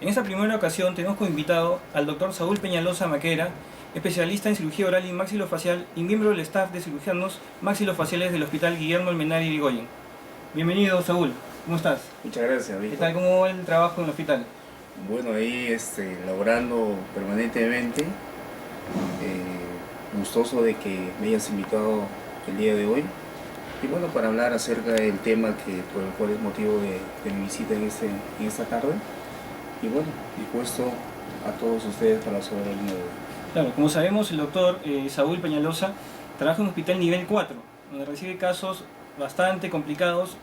En esta primera ocasión tenemos como invitado al doctor Saúl Peñalosa Maquera, especialista en cirugía oral y maxilofacial y miembro del staff de cirujanos maxilofaciales del Hospital Guillermo Almenara Irigoyen. Bienvenido, Saúl. ¿Cómo estás? Muchas gracias, ¿Qué Víctor. tal? ¿Cómo va el trabajo en el hospital? Bueno, ahí laborando permanentemente, gustoso de que me hayas invitado el día de hoy. Y bueno, para hablar acerca del tema por el cual es motivo de mi visita en esta tarde. Y bueno, dispuesto a todos ustedes para resolver el día de hoy. Claro, como sabemos, el doctor Saúl Peñalosa trabaja en un hospital nivel 4, donde recibe casos bastante complicados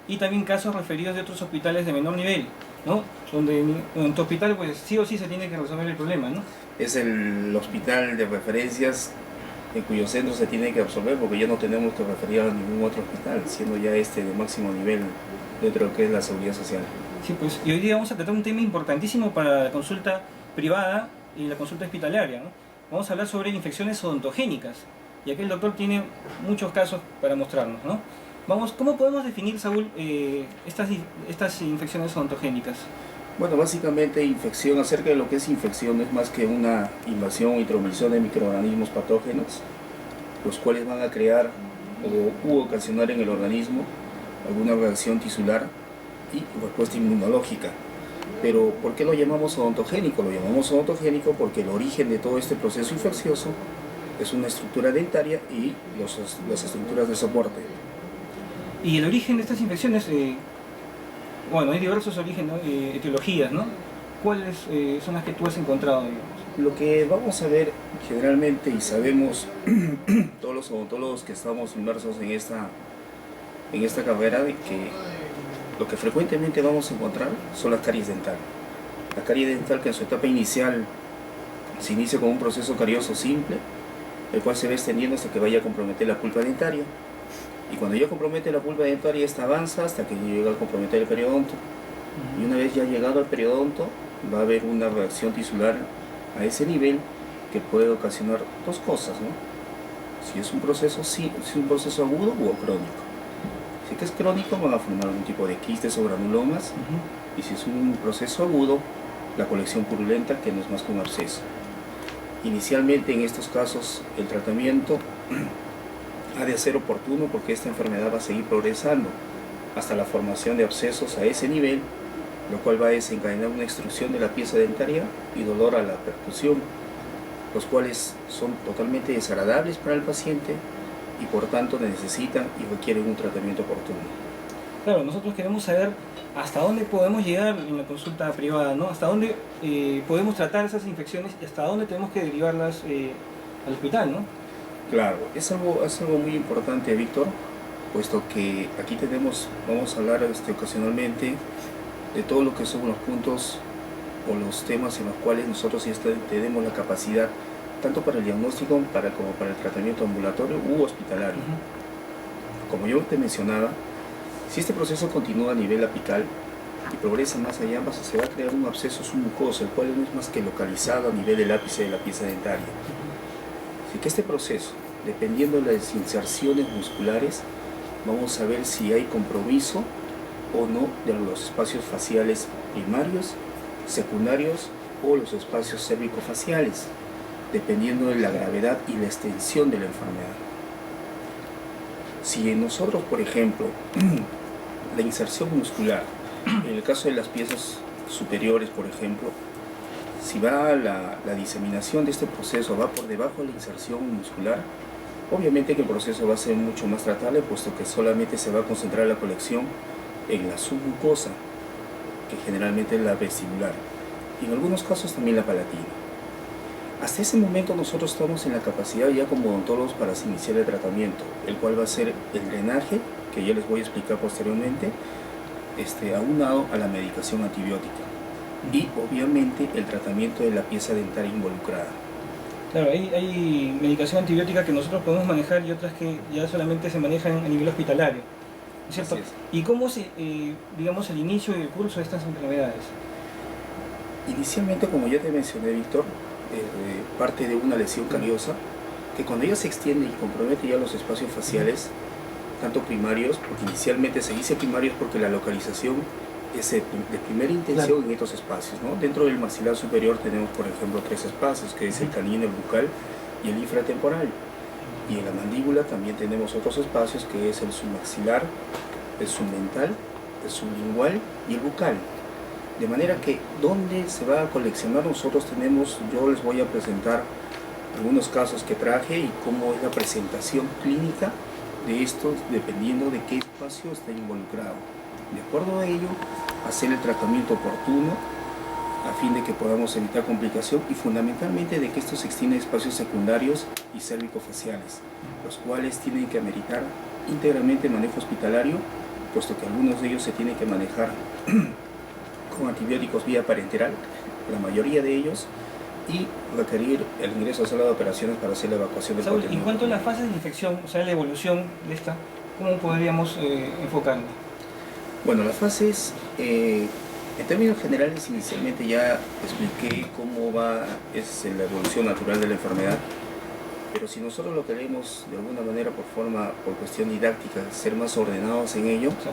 y también casos referidos de otros hospitales de menor nivel, ¿no? Donde en tu hospital pues sí o sí se tiene que resolver el problema, ¿no? Es el hospital de referencias en cuyo centro se tiene que absorber, porque ya no tenemos que referir a ningún otro hospital, siendo ya de máximo nivel dentro de lo que es la seguridad social. Sí, pues, y hoy día vamos a tratar un tema importantísimo para la consulta privada y la consulta hospitalaria, ¿no? Vamos a hablar sobre infecciones odontogénicas, y aquí el doctor tiene muchos casos para mostrarnos, ¿no? ¿Cómo podemos definir, Saúl, estas infecciones odontogénicas? Bueno, básicamente acerca de lo que es infección, no es más que una invasión o intromisión de microorganismos patógenos, los cuales van a crear u ocasionar en el organismo alguna reacción tisular y respuesta inmunológica. Pero ¿por qué lo llamamos odontogénico? Lo llamamos odontogénico porque el origen de todo este proceso infeccioso es una estructura dentaria y las estructuras de soporte. Y el origen de estas infecciones, bueno, hay diversos orígenes, ¿no? Etiologías, ¿no? ¿Cuáles son las que tú has encontrado, digamos? Lo que vamos a ver generalmente, y sabemos todos los odontólogos que estamos inmersos en esta carrera, de que lo que frecuentemente vamos a encontrar son las caries dentales. La carie dental, que en su etapa inicial se inicia con un proceso carioso simple, el cual se va extendiendo hasta que vaya a comprometer la pulpa dentaria. Y cuando ya compromete la pulpa dentaria, esta avanza hasta que llega a comprometer el periodonto. Y una vez ya llegado al periodonto, va a haber una reacción tisular a ese nivel que puede ocasionar dos cosas, ¿no? Si es un proceso agudo o crónico. Si es crónico, van a formar algún tipo de quistes o granulomas. Y si es un proceso agudo, la colección purulenta, que no es más que un absceso. Inicialmente, en estos casos, el tratamiento ha de ser oportuno, porque esta enfermedad va a seguir progresando hasta la formación de abscesos a ese nivel, lo cual va a desencadenar una extrusión de la pieza dentaria y dolor a la percusión, los cuales son totalmente desagradables para el paciente y por tanto necesitan y requieren un tratamiento oportuno. Claro, nosotros queremos saber hasta dónde podemos llegar en la consulta privada, ¿no? Hasta dónde podemos tratar esas infecciones y hasta dónde tenemos que derivarlas al hospital, ¿no? Claro, es algo muy importante, Víctor, puesto que aquí vamos a hablar ocasionalmente de todo lo que son los puntos o los temas en los cuales nosotros ya tenemos la capacidad, tanto para el diagnóstico como para el tratamiento ambulatorio u hospitalario. Como yo te mencionaba, si este proceso continúa a nivel apical y progresa más allá, se va a crear un absceso submucoso, el cual no es más que localizado a nivel del ápice de la pieza dentaria. Así que este proceso, dependiendo de las inserciones musculares, vamos a ver si hay compromiso o no de los espacios faciales primarios, secundarios o los espacios cérvico-faciales, dependiendo de la gravedad y la extensión de la enfermedad. Si en nosotros, por ejemplo, la inserción muscular, en el caso de las piezas superiores, por ejemplo, si la diseminación de este proceso va por debajo de la inserción muscular, obviamente que el proceso va a ser mucho más tratable, puesto que solamente se va a concentrar la colección en la submucosa, que generalmente es la vestibular, y en algunos casos también la palatina. Hasta ese momento nosotros estamos en la capacidad ya como odontólogos para iniciar el tratamiento, el cual va a ser el drenaje, que ya les voy a explicar posteriormente, aunado a la medicación antibiótica. Y obviamente el tratamiento de la pieza dentaria involucrada. Claro, hay medicación antibiótica que nosotros podemos manejar y otras que ya solamente se manejan a nivel hospitalario, ¿no es cierto? Así es. ¿Y cómo digamos, el inicio y el curso de estas enfermedades? Inicialmente, como ya te mencioné, Víctor, parte de una lesión cariosa que cuando ya se extiende y compromete ya los espacios faciales, tanto primarios, porque inicialmente se dice primarios porque la localización es de primera intención en estos espacios, ¿no? Dentro del maxilar superior tenemos, por ejemplo, 3 espacios, que es el canino, el bucal y el infratemporal. Y en la mandíbula también tenemos otros espacios, que es el submaxilar, el submental, el sublingual y el bucal. De manera que, ¿dónde se va a coleccionar? Nosotros tenemos, yo les voy a presentar algunos casos que traje y cómo es la presentación clínica de estos, dependiendo de qué espacio está involucrado. De acuerdo a ello, hacer el tratamiento oportuno a fin de que podamos evitar complicación y fundamentalmente de que esto se extienda a espacios secundarios y cérvico-faciales, los cuales tienen que ameritar íntegramente manejo hospitalario, puesto que algunos de ellos se tienen que manejar con antibióticos vía parenteral, la mayoría de ellos, y requerir el ingreso a sala de operaciones para hacer la evacuación del contenido. En cuanto a las fases de infección, o sea, la evolución de esta, ¿cómo podríamos enfocarla? Bueno, las fases, en términos generales, inicialmente ya expliqué cómo es la evolución natural de la enfermedad, pero si nosotros lo queremos de alguna manera por cuestión didáctica, ser más ordenados en ello, Sí.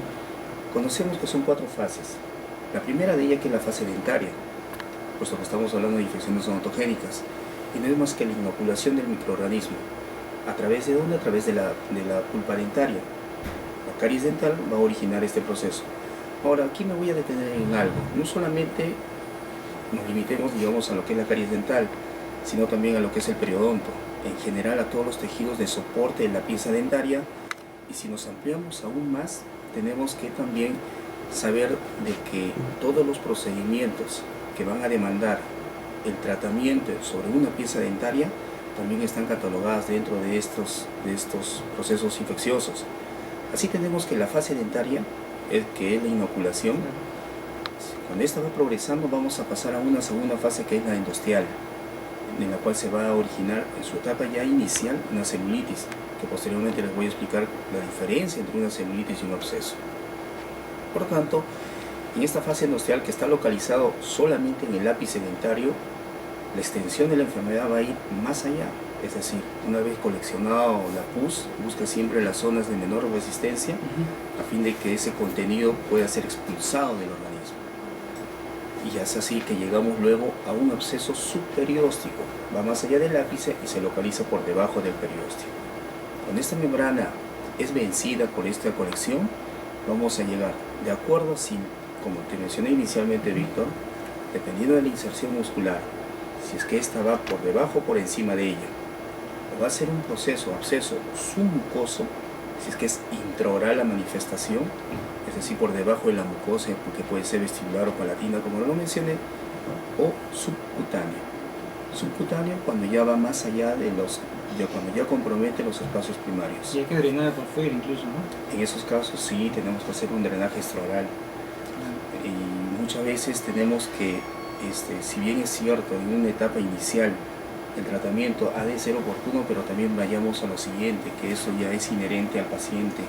conocemos que son 4 fases. La primera de ellas, que es la fase dentaria, puesto que estamos hablando de infecciones odontogénicas, y no es más que la inoculación del microorganismo. ¿A través de dónde? A través de la pulpa dentaria. La caries dental va a originar este proceso. Ahora, aquí me voy a detener en algo. No solamente nos limitemos, digamos, a lo que es la caries dental, sino también a lo que es el periodonto, en general a todos los tejidos de soporte de la pieza dentaria. Y si nos ampliamos aún más, tenemos que también saber de que todos los procedimientos que van a demandar el tratamiento sobre una pieza dentaria también están catalogadas dentro de estos procesos infecciosos. Así tenemos que la fase dentaria, que es la inoculación, cuando esta va progresando vamos a pasar a una segunda fase, que es la endosteal, en la cual se va a originar en su etapa ya inicial una celulitis, que posteriormente les voy a explicar la diferencia entre una celulitis y un absceso. Por tanto, en esta fase endosteal, que está localizado solamente en el ápice dentario, la extensión de la enfermedad va a ir más allá. Es decir, una vez coleccionado la pus, busca siempre las zonas de menor resistencia a fin de que ese contenido pueda ser expulsado del organismo. Y es así que llegamos luego a un absceso subperióstico. Va más allá del ápice y se localiza por debajo del periósteo. Cuando esta membrana es vencida por esta colección, vamos a llegar, de acuerdo, como te mencioné inicialmente, Víctor, dependiendo de la inserción muscular, si es que esta va por debajo o por encima de ella, o va a ser un proceso absceso submucoso, si es que es intraoral la manifestación, es decir, por debajo de la mucosa, porque puede ser vestibular o palatina, como lo mencioné, o subcutáneo. Subcutáneo cuando ya va más allá cuando ya compromete los espacios primarios. Y hay que drenar por fuera incluso, ¿no? En esos casos sí tenemos que hacer un drenaje extraoral. Y muchas veces tenemos que, si bien es cierto, en una etapa inicial el tratamiento ha de ser oportuno, pero también vayamos a lo siguiente, que eso ya es inherente al paciente.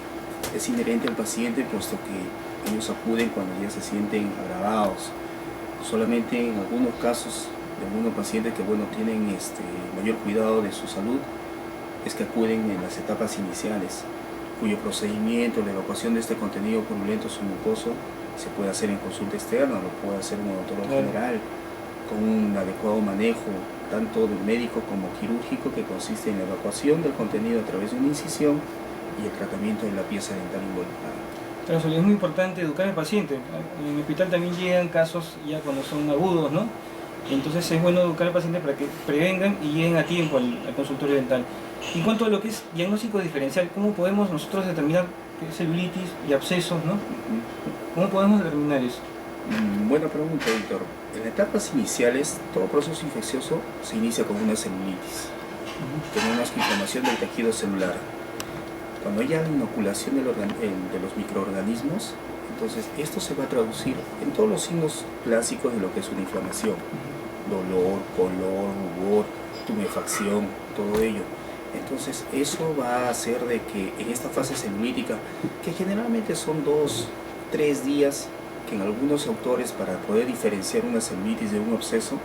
Es inherente al paciente puesto que ellos acuden cuando ya se sienten agravados. Solamente en algunos casos de algunos pacientes que tienen mayor cuidado de su salud, es que acuden en las etapas iniciales, cuyo procedimiento, la evacuación de este contenido purulento submucoso, se puede hacer en consulta externa, lo puede hacer un odontólogo general, con un adecuado manejo, tanto del médico como quirúrgico, que consiste en la evacuación del contenido a través de una incisión y el tratamiento de la pieza dental involucrada. Claro, es muy importante educar al paciente. En el hospital también llegan casos ya cuando son agudos, ¿no? Entonces es bueno educar al paciente para que prevengan y lleguen a tiempo al consultorio dental. En cuanto a lo que es diagnóstico diferencial, ¿cómo podemos nosotros determinar qué es celulitis y abscesos, ¿no? ¿Cómo podemos determinar eso? Buena pregunta, Víctor. En etapas iniciales, todo proceso infeccioso se inicia con una celulitis. Tenemos inflamación del tejido celular. Cuando haya la inoculación de los microorganismos, entonces esto se va a traducir en todos los signos clásicos de lo que es una inflamación. Dolor, color, rubor, tumefacción, todo ello. Entonces eso va a hacer de que en esta fase celulítica, que generalmente son 2-3 días, que en algunos autores, para poder diferenciar una celulitis de un absceso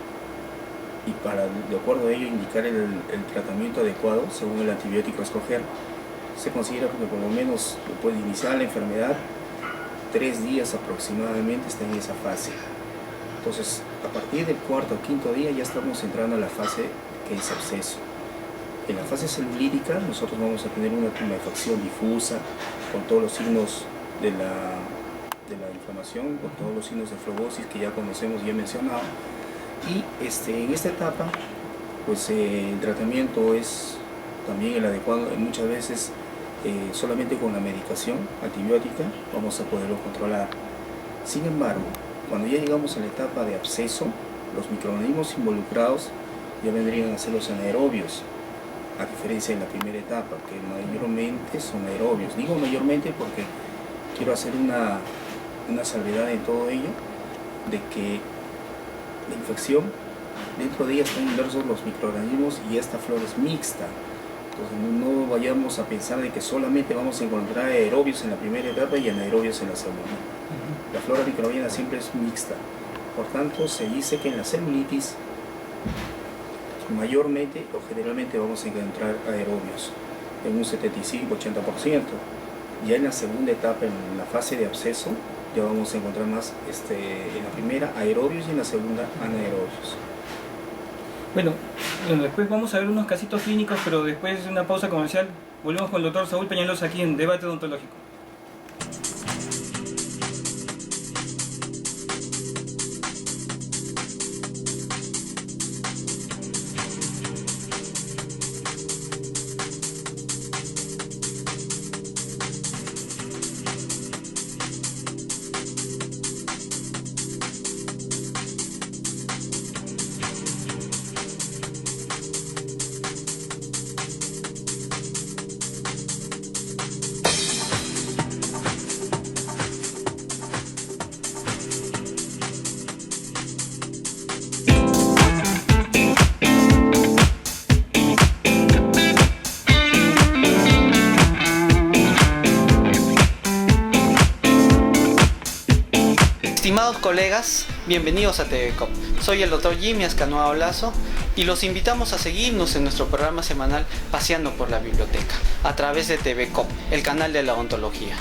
y para, de acuerdo a ello, indicar el tratamiento adecuado según el antibiótico a escoger, se considera que por lo menos después de iniciar la enfermedad 3 días aproximadamente está en esa fase. Entonces, a partir del cuarto o quinto día ya estamos entrando a la fase que es absceso. En la fase celulítica nosotros vamos a tener una tumefacción difusa con todos los signos de la inflamación, con todos los signos de flebosis que ya conocemos y he mencionado. Y en esta etapa, pues el tratamiento es también el adecuado. Muchas veces solamente con la medicación antibiótica vamos a poderlo controlar. Sin embargo, cuando ya llegamos a la etapa de absceso, los microorganismos involucrados ya vendrían a ser los anaerobios, a diferencia de la primera etapa, que mayormente son aerobios. Digo mayormente porque quiero hacer una salvedad en todo ello, de que la infección, dentro de ella están inmersos los microorganismos y esta flora es mixta. Entonces no vayamos a pensar de que solamente vamos a encontrar aerobios en la primera etapa y anaerobios en la segunda. La flora microbiana siempre es mixta. Por tanto, se dice que en la celulitis mayormente o generalmente vamos a encontrar aerobios en un 75-80%. Ya en la segunda etapa, en la fase de absceso, ya vamos a encontrar más en la primera aerobios y en la segunda anaerobios. Bueno, después vamos a ver unos casitos clínicos, pero después de una pausa comercial volvemos con el doctor Saúl Peñalosa aquí en Debate Odontológico. Estimados colegas, bienvenidos a TVCOP. Soy el Dr. Jimmy Ascanoa Olazo y los invitamos a seguirnos en nuestro programa semanal Paseando por la Biblioteca a través de TVCOP, el canal de la odontología.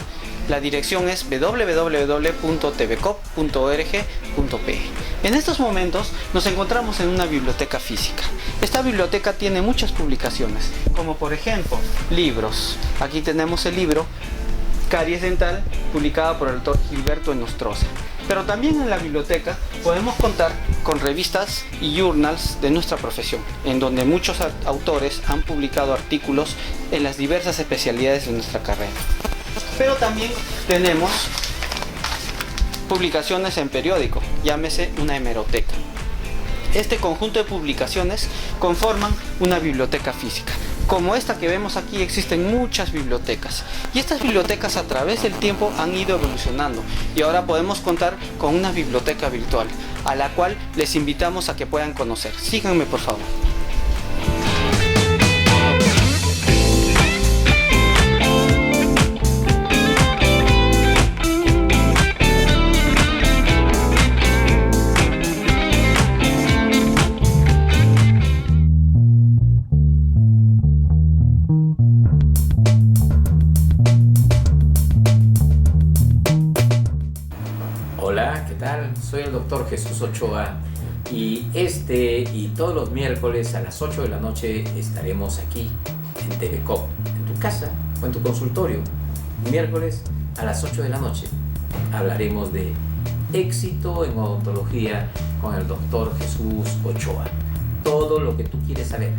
La dirección es www.tvcop.org.pe. En estos momentos nos encontramos en una biblioteca física. Esta biblioteca tiene muchas publicaciones, como por ejemplo libros. Aquí tenemos el libro Caries Dental, publicado por el doctor Gilberto Enostroza. Pero también en la biblioteca podemos contar con revistas y journals de nuestra profesión, en donde muchos autores han publicado artículos en las diversas especialidades de nuestra carrera. Pero también tenemos publicaciones en periódico, llámese una hemeroteca. Este conjunto de publicaciones conforman una biblioteca física. Como esta que vemos aquí, existen muchas bibliotecas y estas bibliotecas a través del tiempo han ido evolucionando y ahora podemos contar con una biblioteca virtual a la cual les invitamos a que puedan conocer. Síganme por favor. Hola, ¿qué tal? Soy el doctor Jesús Ochoa y y todos los miércoles a las 8 de la noche estaremos aquí en TVCOP, en tu casa o en tu consultorio. Miércoles a las 8 de la noche hablaremos de éxito en odontología con el doctor Jesús Ochoa. Todo lo que tú quieres saber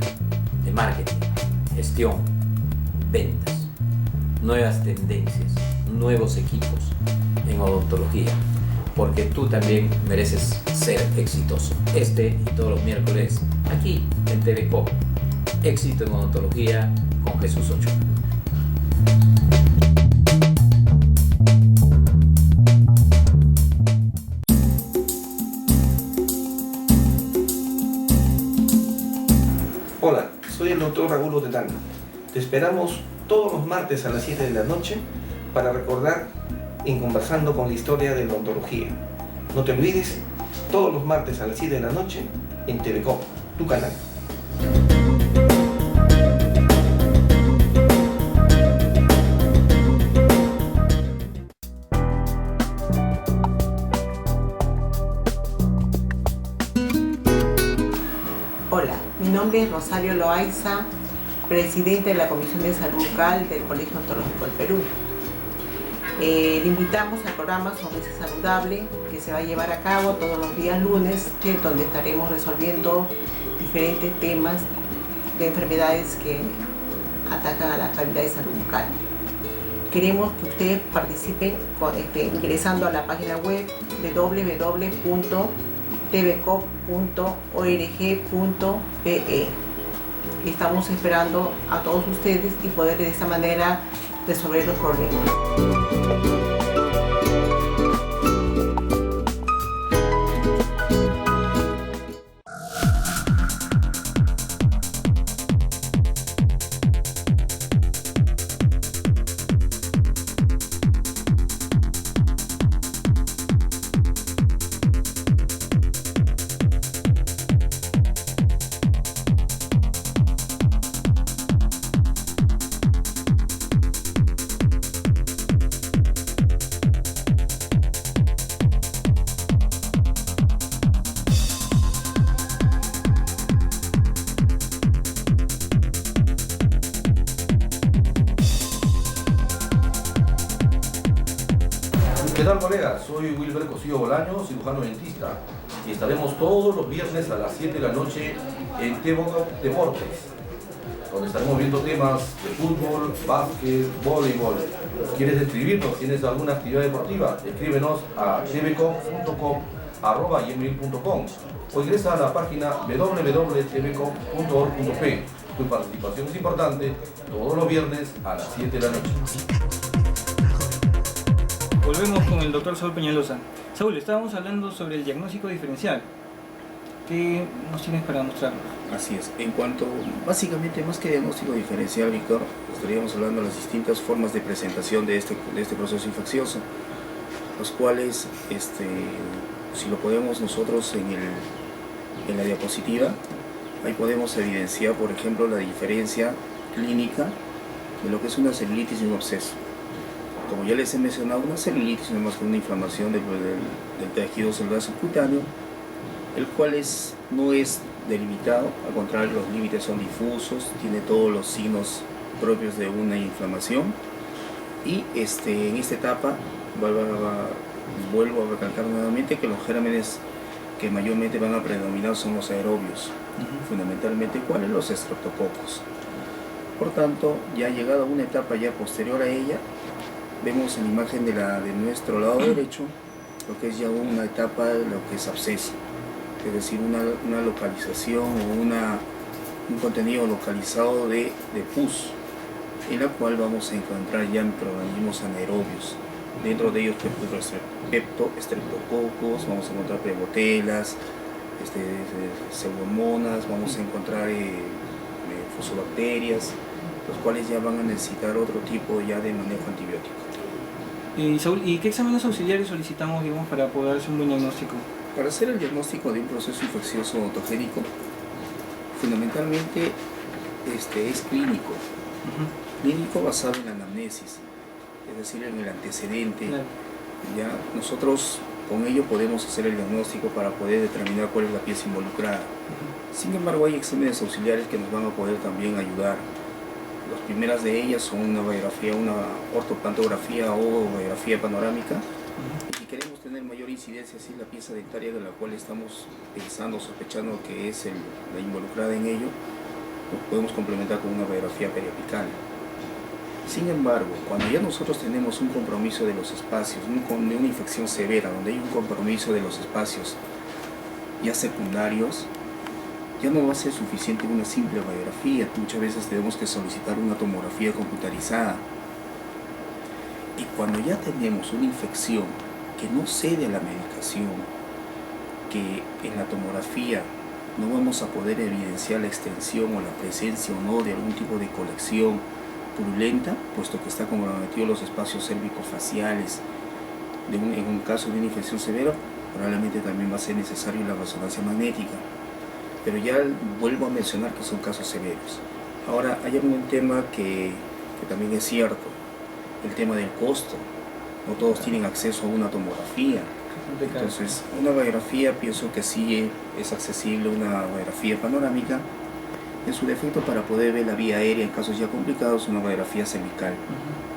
de marketing, gestión, ventas, nuevas tendencias, nuevos equipos en odontología, porque tú también mereces ser exitoso. Y todos los miércoles aquí en TVCOP, éxito en odontología con Jesús Ochoa. Hola, soy el doctor Raúl Otetano. Te esperamos todos los martes a las 7 de la noche para recordar en Conversando con la Historia de la Odontología. No te olvides, todos los martes a las 7 de la noche en TVCOP, tu canal. Hola, mi nombre es Rosario Loaiza, presidente de la Comisión de Salud Bucal del Colegio Odontológico del Perú. Le invitamos al programa Sonrisa Saludable, que se va a llevar a cabo todos los días lunes, donde estaremos resolviendo diferentes temas de enfermedades que atacan a la calidad de salud bucal. Queremos que ustedes participen ingresando a la página web www.tvcop.org.pe. Estamos esperando a todos ustedes y poder de esa manera resolver los problemas. ¿Qué tal, colegas? Soy Wilber Cosío Bolaño, cirujano dentista, y estaremos todos los viernes a las 7 de la noche en TVCOP Deportes, donde estaremos viendo temas de fútbol, básquet, voleibol. ¿Quieres escribirnos? ¿Tienes alguna actividad deportiva? Escríbenos a tvcop.com@gmail.com o ingresa a la página www.tvcop.org.pe. Tu participación es importante todos los viernes a las 7 de la noche. Volvemos con el doctor Saúl Peñalosa. Saúl, estábamos hablando sobre el diagnóstico diferencial. ¿Qué nos tienes para mostrarnos? Así es. En cuanto, básicamente, más que diagnóstico diferencial, Víctor, estaríamos hablando de las distintas formas de presentación de este proceso infeccioso, los cuales, si lo podemos nosotros en la diapositiva, ahí podemos evidenciar, por ejemplo, la diferencia clínica de lo que es una celulitis y un absceso. Como ya les he mencionado, una celulitis no es más que una inflamación del tejido celular subcutáneo, el cual no es delimitado, al contrario, los límites son difusos, tiene todos los signos propios de una inflamación. Y en esta etapa vuelvo a recalcar nuevamente que los gérmenes que mayormente van a predominar son los aerobios, fundamentalmente ¿cuáles? Los estreptococos. Por tanto, ya llegado a una etapa ya posterior a ella, vemos en la imagen de nuestro lado derecho lo que es ya una etapa de lo que es absceso, es decir, una localización o un contenido localizado de pus, en la cual vamos a encontrar ya microorganismos anaerobios. Dentro de ellos estreptococos, vamos a encontrar plebotelas, pseudomonas, vamos a encontrar fusobacterias, los cuales ya van a necesitar otro tipo ya de manejo antibiótico. Saúl, ¿y qué exámenes auxiliares solicitamos, digamos, para poder hacer un buen diagnóstico? Para hacer el diagnóstico de un proceso infeccioso odontogénico, fundamentalmente es clínico. Clínico basado en la anamnesis, es decir, en el antecedente. Claro. Ya nosotros con ello podemos hacer el diagnóstico para poder determinar cuál es la pieza involucrada. Sin embargo, hay exámenes auxiliares que nos van a poder también ayudar. Las primeras de ellas son una radiografía, una ortopantografía o radiografía panorámica. Y si queremos tener mayor incidencia, si es la pieza dentaria de la cual estamos pensando, sospechando que es la involucrada en ello, lo podemos complementar con una radiografía periapical. Sin embargo, cuando ya nosotros tenemos un compromiso de los espacios, de una infección severa, donde hay un compromiso de los espacios ya secundarios, ya no va a ser suficiente una simple radiografía. Muchas veces tenemos que solicitar una tomografía computarizada. Y cuando ya tenemos una infección que no cede a la medicación, que en la tomografía no vamos a poder evidenciar la extensión o la presencia o no de algún tipo de colección purulenta, puesto que está comprometido los espacios cérvico-faciales, en un caso de una infección severa, probablemente también va a ser necesario la resonancia magnética. Pero ya vuelvo a mencionar que son casos severos. Ahora, hay un tema que también es cierto, el tema del costo. No todos tienen acceso a una tomografía. Entonces, una radiografía pienso que sí es accesible, una radiografía panorámica, en su defecto para poder ver la vía aérea en casos ya complicados, una radiografía cervical,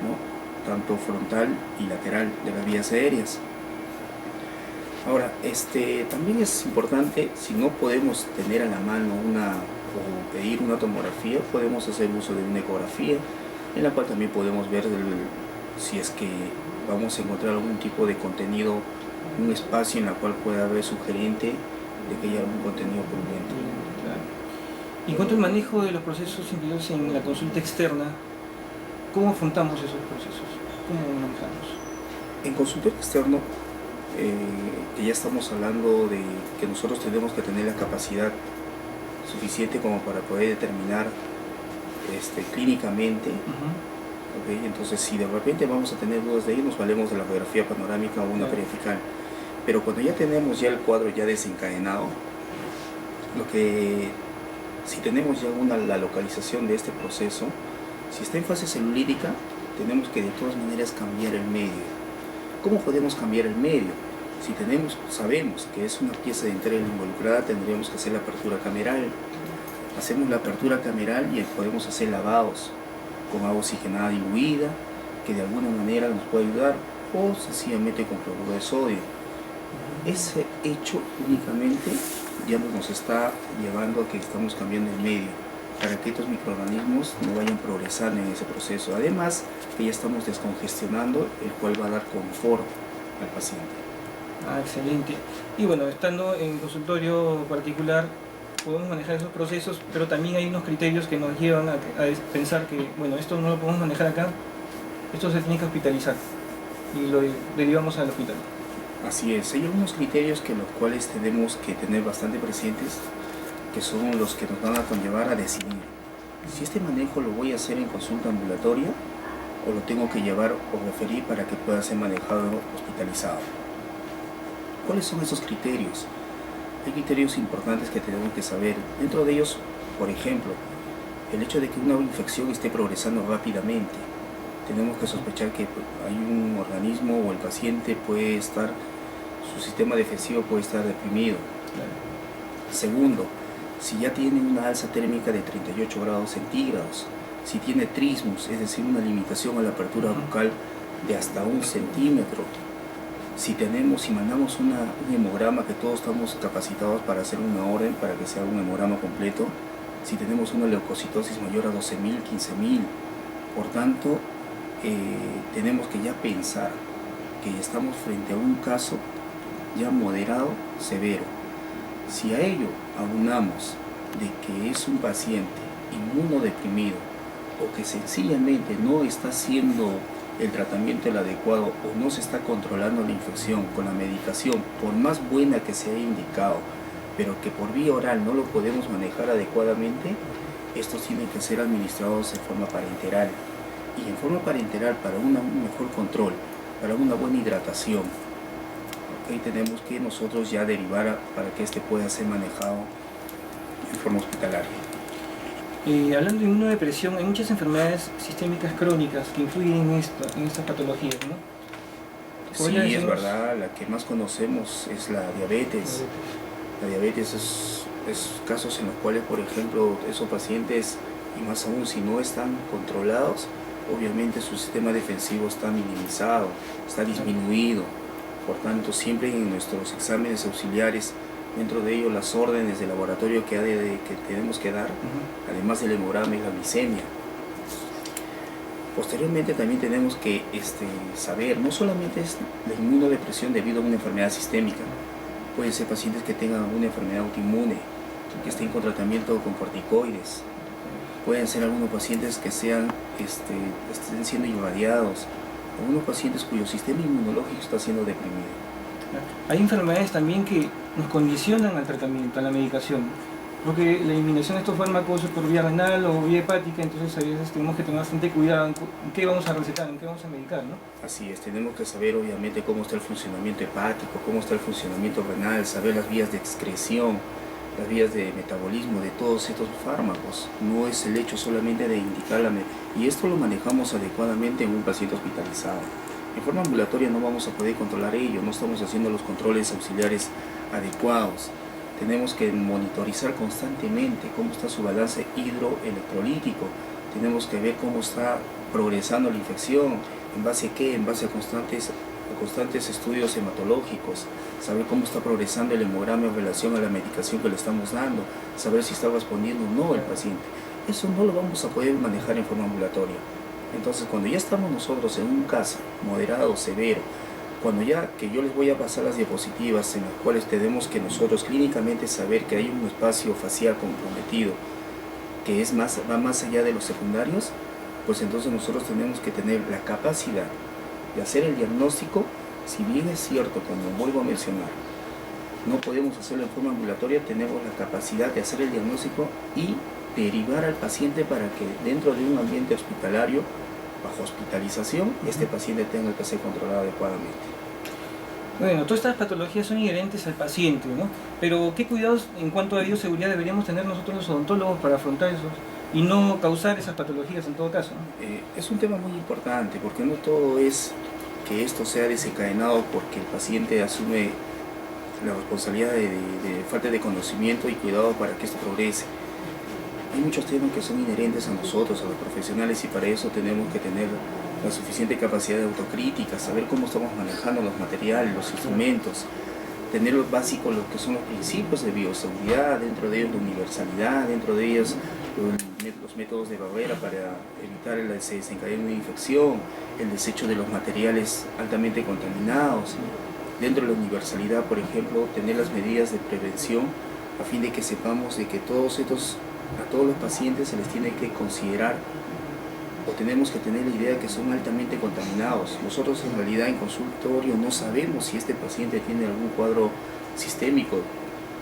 ¿no? Tanto frontal y lateral de las vías aéreas. Ahora, también es importante, si no podemos tener a la mano o pedir una tomografía, podemos hacer uso de una ecografía, en la cual también podemos ver si es que vamos a encontrar algún tipo de contenido, un espacio en el cual pueda haber sugerente de que haya algún contenido purulento. Y en cuanto al manejo de los procesos incluidos en la consulta externa, ¿cómo afrontamos esos procesos? ¿Cómo manejamos? En consultorio externo, que ya estamos hablando de que nosotros tenemos que tener la capacidad suficiente como para poder determinar clínicamente. Okay, entonces, si de repente vamos a tener dudas de ahí, nos valemos de la radiografía panorámica o una periapical. Pero cuando ya tenemos ya el cuadro ya desencadenado, si tenemos ya la localización de este proceso, si está en fase celulítica, tenemos que de todas maneras cambiar el medio. ¿Cómo podemos cambiar el medio? Si sabemos que es una pieza de entrega involucrada, tendríamos que hacer la apertura cameral. Hacemos la apertura cameral y podemos hacer lavados con agua oxigenada diluida, que de alguna manera nos puede ayudar, o sencillamente con cloruro de sodio. Ese hecho únicamente ya nos está llevando a que estamos cambiando el medio, para que estos microorganismos no vayan progresando en ese proceso. Además, que ya estamos descongestionando, el cual va a dar confort al paciente. Excelente. Y bueno, estando en consultorio particular, podemos manejar esos procesos, pero también hay unos criterios que nos llevan a pensar que, bueno, esto no lo podemos manejar acá, esto se tiene que hospitalizar y lo derivamos al hospital. Así es, hay algunos criterios los cuales tenemos que tener bastante presentes, que son los que nos van a conllevar a decidir si este manejo lo voy a hacer en consulta ambulatoria o lo tengo que llevar o referir para que pueda ser manejado hospitalizado. ¿Cuáles son esos criterios? Hay criterios importantes que tenemos que saber. Dentro de ellos, por ejemplo, el hecho de que una infección esté progresando rápidamente. Tenemos que sospechar que hay un organismo o el paciente su sistema defensivo puede estar deprimido. Segundo, si ya tiene una alza térmica de 38 grados centígrados, si tiene trismus, es decir, una limitación a la apertura bucal de hasta 1 centímetro, si mandamos un hemograma, que todos estamos capacitados para hacer una orden para que sea un hemograma completo, si tenemos una leucocitosis mayor a 12.000, 15.000, por tanto, tenemos que ya pensar que estamos frente a un caso ya moderado, severo. Si a ello aunamos de que es un paciente inmunodeprimido o que sencillamente no está haciendo el tratamiento el adecuado o no se está controlando la infección con la medicación, por más buena que se haya indicado, pero que por vía oral no lo podemos manejar adecuadamente, estos tienen que ser administrados en forma parenteral. Y en forma parenteral, para un mejor control, para una buena hidratación, tenemos que nosotros ya derivar para que este pueda ser manejado en forma hospitalaria. Hablando de inmunodepresión, hay muchas enfermedades sistémicas crónicas que influyen en estas patologías, ¿no? Sí, es verdad, la que más conocemos es la diabetes. La diabetes es casos en los cuales, por ejemplo, esos pacientes, y más aún si no están controlados, obviamente su sistema defensivo está minimizado, está disminuido. Por tanto, siempre en nuestros exámenes auxiliares, dentro de ellos las órdenes de laboratorio que tenemos que dar, además del hemograma y la glicemia. Posteriormente también tenemos que saber, no solamente es la inmunodepresión debido a una enfermedad sistémica, pueden ser pacientes que tengan una enfermedad autoinmune, que estén con tratamiento con corticoides, pueden ser algunos pacientes que estén siendo irradiados, algunos pacientes cuyo sistema inmunológico está siendo deprimido. Hay enfermedades también que nos condicionan al tratamiento, a la medicación, porque la eliminación de estos fármacos es por vía renal o vía hepática, entonces a veces tenemos que tener bastante cuidado en qué vamos a recetar, en qué vamos a medicar, ¿no? Así es, tenemos que saber obviamente cómo está el funcionamiento hepático, cómo está el funcionamiento renal, saber las vías de excreción, las vías de metabolismo de todos estos fármacos. No es el hecho solamente de indicar y esto lo manejamos adecuadamente en un paciente hospitalizado. En forma ambulatoria no vamos a poder controlar ello, no estamos haciendo los controles auxiliares adecuados. Tenemos que monitorizar constantemente cómo está su balance hidroelectrolítico. Tenemos que ver cómo está progresando la infección, en base a qué, en base a constantes estudios hematológicos, saber cómo está progresando el hemograma en relación a la medicación que le estamos dando, saber si está respondiendo o no el paciente. Eso no lo vamos a poder manejar en forma ambulatoria. Entonces, cuando ya estamos nosotros en un caso moderado, severo, cuando ya que yo les voy a pasar las diapositivas en las cuales tenemos que nosotros clínicamente saber que hay un espacio facial comprometido que va más allá de los secundarios, pues entonces nosotros tenemos que tener la capacidad de hacer el diagnóstico. Si bien es cierto, como vuelvo a mencionar, no podemos hacerlo en forma ambulatoria, tenemos la capacidad de hacer el diagnóstico y derivar al paciente para que dentro de un ambiente hospitalario, bajo hospitalización, este paciente tenga que ser controlado adecuadamente. Bueno, todas estas patologías son inherentes al paciente, ¿no? Pero ¿qué cuidados en cuanto a bioseguridad deberíamos tener nosotros los odontólogos para afrontar esos y no causar esas patologías en todo caso, ¿no? Es un tema muy importante porque no todo es que esto sea desencadenado porque el paciente asume la responsabilidad de falta de conocimiento y cuidado para que esto progrese. Hay muchos temas que son inherentes a nosotros, a los profesionales, y para eso tenemos que tener la suficiente capacidad de autocrítica, saber cómo estamos manejando los materiales, los instrumentos, tener los básicos, lo que son los principios de bioseguridad, dentro de ellos la universalidad, dentro de ellos los métodos de barrera para evitar el desencadenamiento de infección, el desecho de los materiales altamente contaminados. Dentro de la universalidad, por ejemplo, tener las medidas de prevención a fin de que sepamos de que a todos los pacientes se les tiene que considerar o tenemos que tener la idea que son altamente contaminados. Nosotros en realidad en consultorio no sabemos si este paciente tiene algún cuadro sistémico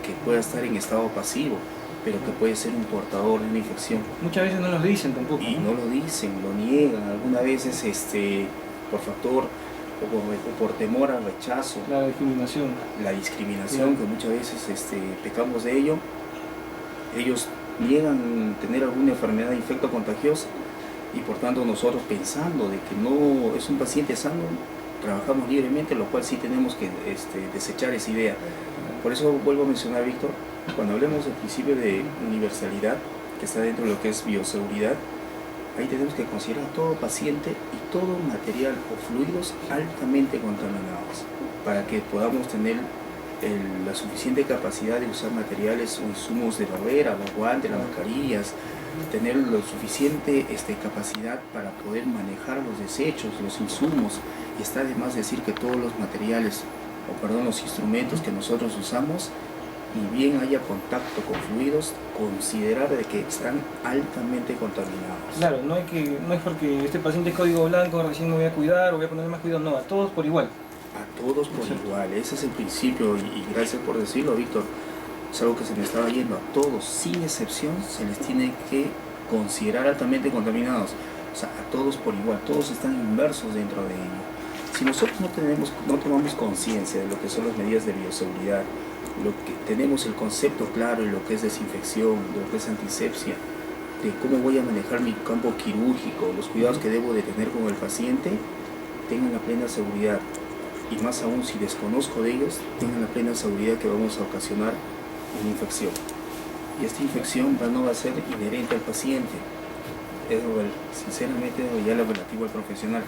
que pueda estar en estado pasivo, pero que puede ser un portador de una infección. Muchas veces no nos dicen tampoco. Y no lo dicen, lo niegan, algunas veces por factor o por temor al rechazo. La discriminación. La discriminación, que muchas veces pecamos de ello. Ellos niegan tener alguna enfermedad infecto-contagiosa y por tanto nosotros pensando de que no es un paciente sano, trabajamos libremente, lo cual sí tenemos que desechar esa idea. Por eso vuelvo a mencionar, Víctor, cuando hablemos del principio de universalidad, que está dentro de lo que es bioseguridad, ahí tenemos que considerar a todo paciente y todo material o fluidos altamente contaminados para que podamos tener la suficiente capacidad de usar materiales o insumos de barrera, los guantes, las mascarillas, tener la suficiente capacidad para poder manejar los desechos, los insumos, y está de más decir que todos los materiales, los instrumentos que nosotros usamos, ni bien haya contacto con fluidos, considerar de que están altamente contaminados. Claro, no es porque este paciente es código blanco, recién me voy a cuidar o voy a poner más cuidado, no, a todos por igual. A todos por igual, ese es el principio, y gracias por decirlo, Víctor, es algo que se me estaba yendo. A todos, sin excepción, se les tiene que considerar altamente contaminados, o sea, a todos por igual, todos están inmersos dentro de ello. Si nosotros no tomamos conciencia de lo que son las medidas de bioseguridad, lo que tenemos el concepto claro de lo que es desinfección, de lo que es antisepsia, de cómo voy a manejar mi campo quirúrgico, los cuidados que debo de tener con el paciente, tengan la plena seguridad, y más aún si desconozco de ellos, tengan la plena seguridad que vamos a ocasionar una infección. Y esta infección no va a ser inherente al paciente, es sinceramente ya lo relativo al profesional.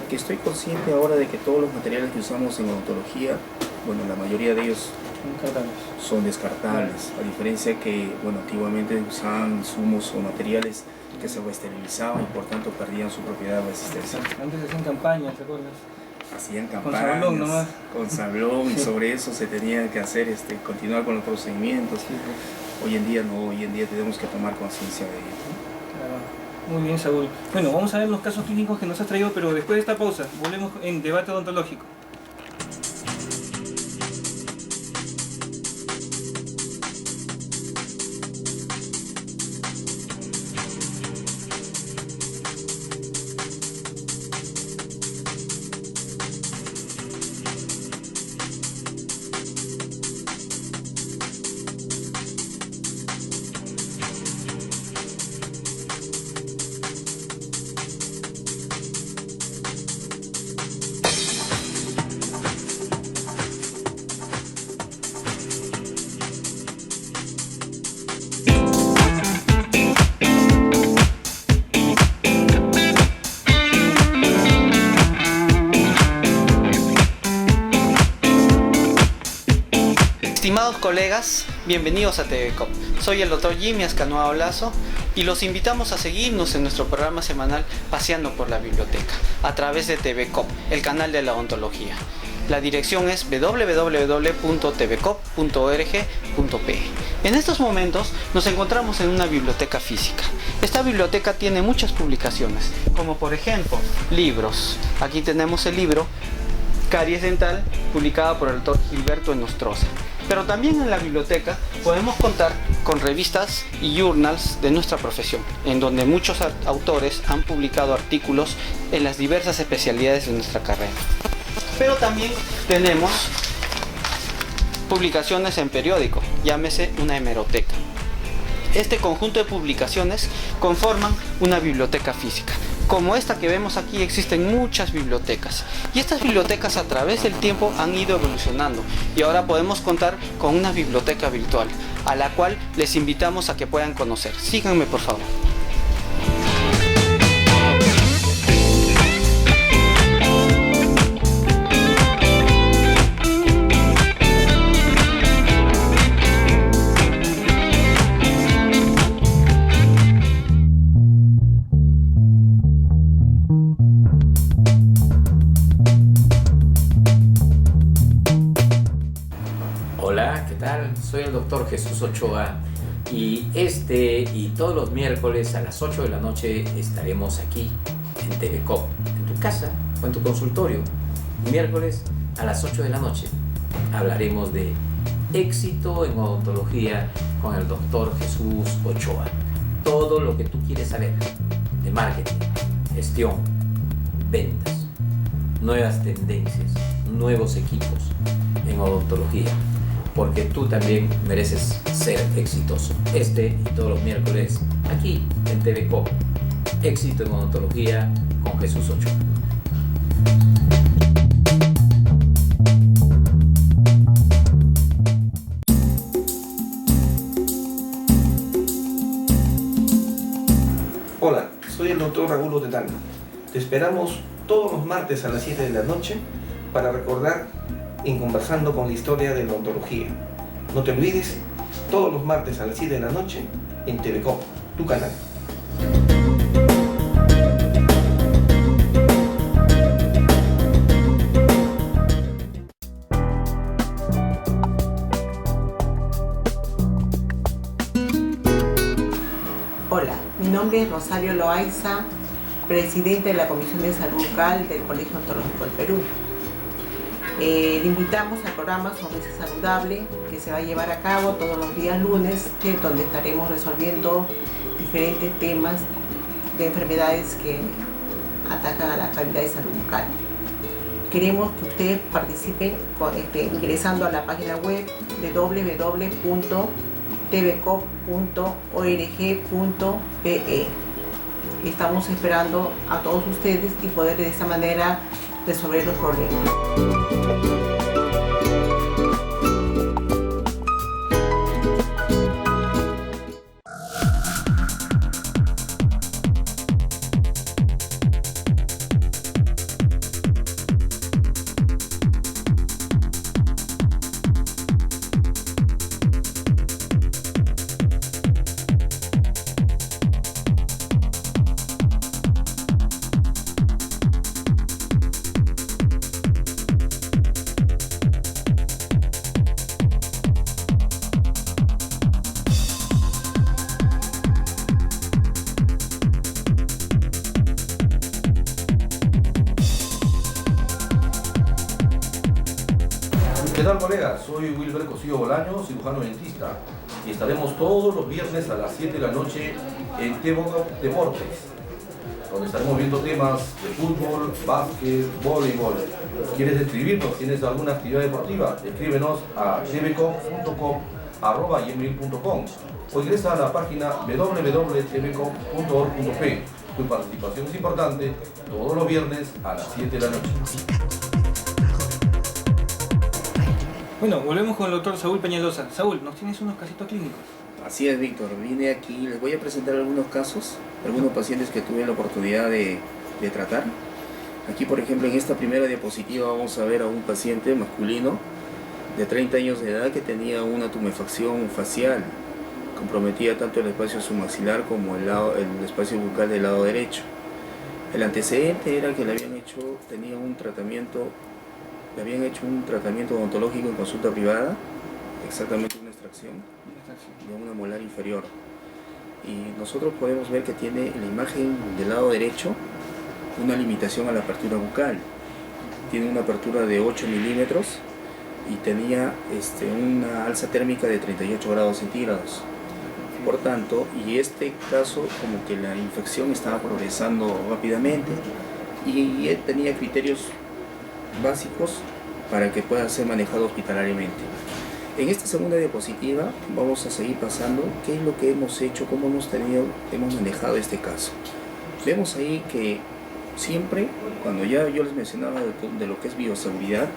Que estoy consciente ahora de que todos los materiales que usamos en odontología, bueno, la mayoría de ellos son descartables, a diferencia que, antiguamente usaban insumos o materiales que se esterilizaban y por tanto perdían su propiedad de resistencia. Antes hacían campañas, ¿te acuerdas? Hacían Con campañas sablón nomás. con sablón, y sobre eso se tenía que hacer, continuar con los procedimientos. Sí, pues. Hoy en día no, hoy en día tenemos que tomar conciencia de ello. Claro. Muy bien, Saúl. Bueno, vamos a ver los casos clínicos que nos has traído, pero después de esta pausa, volvemos en debate odontológico. Estimados colegas, bienvenidos a TVCOP. Soy el Dr. Jimmy Ascanoa Olazo y los invitamos a seguirnos en nuestro programa semanal Paseando por la Biblioteca a través de TVCOP, el canal de la odontología. La dirección es www.tvcop.org.pe. En estos momentos nos encontramos en una biblioteca física. Esta biblioteca tiene muchas publicaciones, como por ejemplo libros. Aquí tenemos el libro Caries Dental, publicada por el doctor Gilberto Enostroza. Pero también en la biblioteca podemos contar con revistas y journals de nuestra profesión, en donde muchos autores han publicado artículos en las diversas especialidades de nuestra carrera. Pero también tenemos publicaciones en periódico, llámese una hemeroteca. Este conjunto de publicaciones conforman una biblioteca física. Como esta que vemos aquí, existen muchas bibliotecas y estas bibliotecas a través del tiempo han ido evolucionando y ahora podemos contar con una biblioteca virtual a la cual les invitamos a que puedan conocer. Síganme por favor. Hola, ¿qué tal? Soy el doctor Jesús Ochoa y y todos los miércoles a las 8 de la noche estaremos aquí en TVCOP, en tu casa o en tu consultorio. Miércoles a las 8 de la noche hablaremos de éxito en odontología con el doctor Jesús Ochoa. Todo lo que tú quieres saber de marketing, gestión, ventas, nuevas tendencias, nuevos equipos en odontología, porque tú también mereces ser exitoso. Y todos los miércoles aquí en TVCOP, éxito en odontología con Jesús Ochoa. Hola, soy el doctor Raúl Otetano. Te esperamos todos los martes a las 7 de la noche para recordar en Conversando con la Historia de la Odontología. No te olvides, todos los martes a las 7 de la noche en TVCOP, tu canal. Hola, mi nombre es Rosario Loaiza, presidenta de la Comisión de Salud Bucal del Colegio Odontológico del Perú. Le invitamos al programa Sonrisa Saludable que se va a llevar a cabo todos los días lunes, donde estaremos resolviendo diferentes temas de enfermedades que atacan a la calidad de salud bucal. Queremos que ustedes participen ingresando a la página web www.tvcop.org.pe. Estamos esperando a todos ustedes y poder de esa manera resolver los problemas. ¿Qué tal colegas? Soy Wilber Cosío Bolaño, cirujano dentista y estaremos todos los viernes a las 7 de la noche en TVCOP Deportes, donde estaremos viendo temas de fútbol, básquet, voleibol. ¿Quieres escribirnos? ¿Tienes alguna actividad deportiva? Escríbenos a tvcop.com@gmail.com o ingresa a la página www.tvcop.org.pe. Tu participación es importante todos los viernes a las 7 de la noche. Bueno, volvemos con el doctor Saúl Peñalosa. Saúl, ¿nos tienes unos casitos clínicos? Así es, Víctor. Vine aquí, les voy a presentar algunos casos, algunos pacientes que tuve la oportunidad de tratar. Aquí, por ejemplo, en esta primera diapositiva vamos a ver a un paciente masculino de 30 años de edad que tenía una tumefacción facial, comprometía tanto el espacio submaxilar como el espacio bucal del lado derecho. El antecedente era que le habían hecho un tratamiento odontológico en consulta privada, exactamente una extracción de una molar inferior. Y nosotros podemos ver que tiene en la imagen del lado derecho una limitación a la apertura bucal. Tiene una apertura de 8 milímetros y tenía una alza térmica de 38 grados centígrados. Por tanto, y este caso como que la infección estaba progresando rápidamente y él tenía criterios básicos para que pueda ser manejado hospitalariamente. En esta segunda diapositiva vamos a seguir pasando qué es lo que hemos hecho, cómo hemos manejado este caso. Vemos ahí que siempre, cuando ya yo les mencionaba de lo que es bioseguridad,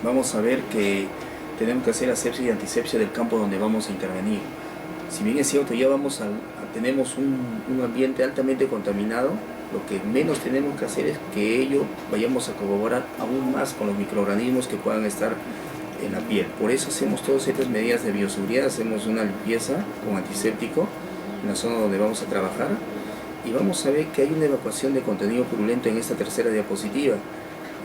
vamos a ver que tenemos que hacer asepsia y antisepsia del campo donde vamos a intervenir. Si bien es cierto, ya tenemos un ambiente altamente contaminado, lo que menos tenemos que hacer es que vayamos a corroborar aún más con los microorganismos que puedan estar en la piel. Por eso hacemos todas estas medidas de bioseguridad, hacemos una limpieza con antiséptico en la zona donde vamos a trabajar y vamos a ver que hay una evacuación de contenido purulento en esta tercera diapositiva,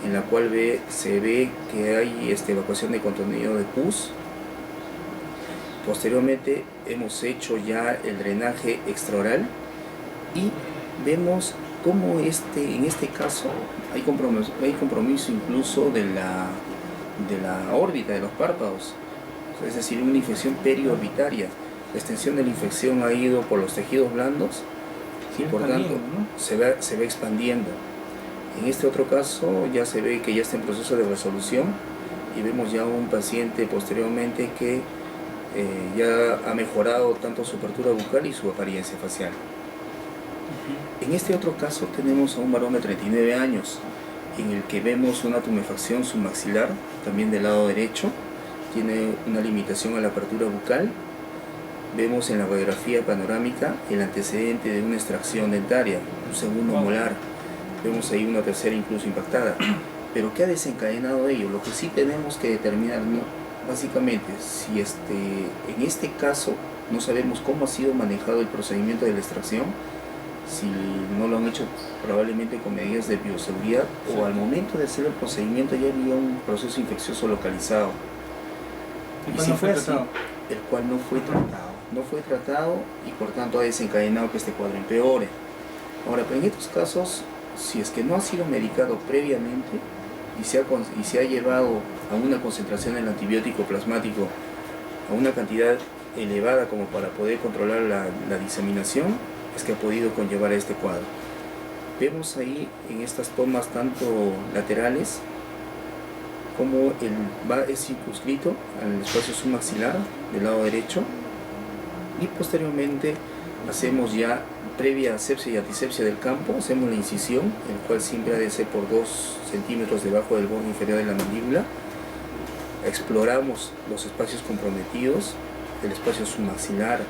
en la cual se ve que hay evacuación de contenido de pus. Posteriormente hemos hecho ya el drenaje extraoral y vemos cómo en este caso hay compromiso incluso de la órbita de los párpados, es decir, una infección periorbitaria. La extensión de la infección ha ido por los tejidos blandos y por tanto se va expandiendo. En este otro caso ya se ve que ya está en proceso de resolución y vemos ya un paciente posteriormente que ya ha mejorado tanto su apertura bucal y su apariencia facial. En este otro caso tenemos a un varón de 39 años en el que vemos una tumefacción submaxilar, también del lado derecho, tiene una limitación a la apertura bucal. Vemos en la radiografía panorámica el antecedente de una extracción dentaria, un segundo molar, vemos ahí una tercera incluso impactada. Pero ¿qué ha desencadenado ello? Lo que sí tenemos que determinar, básicamente, si en este caso no sabemos cómo ha sido manejado el procedimiento de la extracción, si no lo han hecho probablemente con medidas de bioseguridad o al momento de hacer el procedimiento ya había un proceso infeccioso localizado. Y si fue así, el cual no fue tratado y por tanto ha desencadenado que este cuadro empeore. Ahora, pero en estos casos, si es que no ha sido medicado previamente y se ha llevado a una concentración del antibiótico plasmático a una cantidad elevada como para poder controlar la diseminación, es que ha podido conllevar a este cuadro. Vemos ahí en estas tomas tanto laterales como es circunscrito al espacio submaxilar del lado derecho y posteriormente hacemos ya previa asepsia y antisepsia del campo, hacemos la incisión, el cual siempre ha de ser por 2 centímetros debajo del borde inferior de la mandíbula. Exploramos los espacios comprometidos, el espacio submaxilar.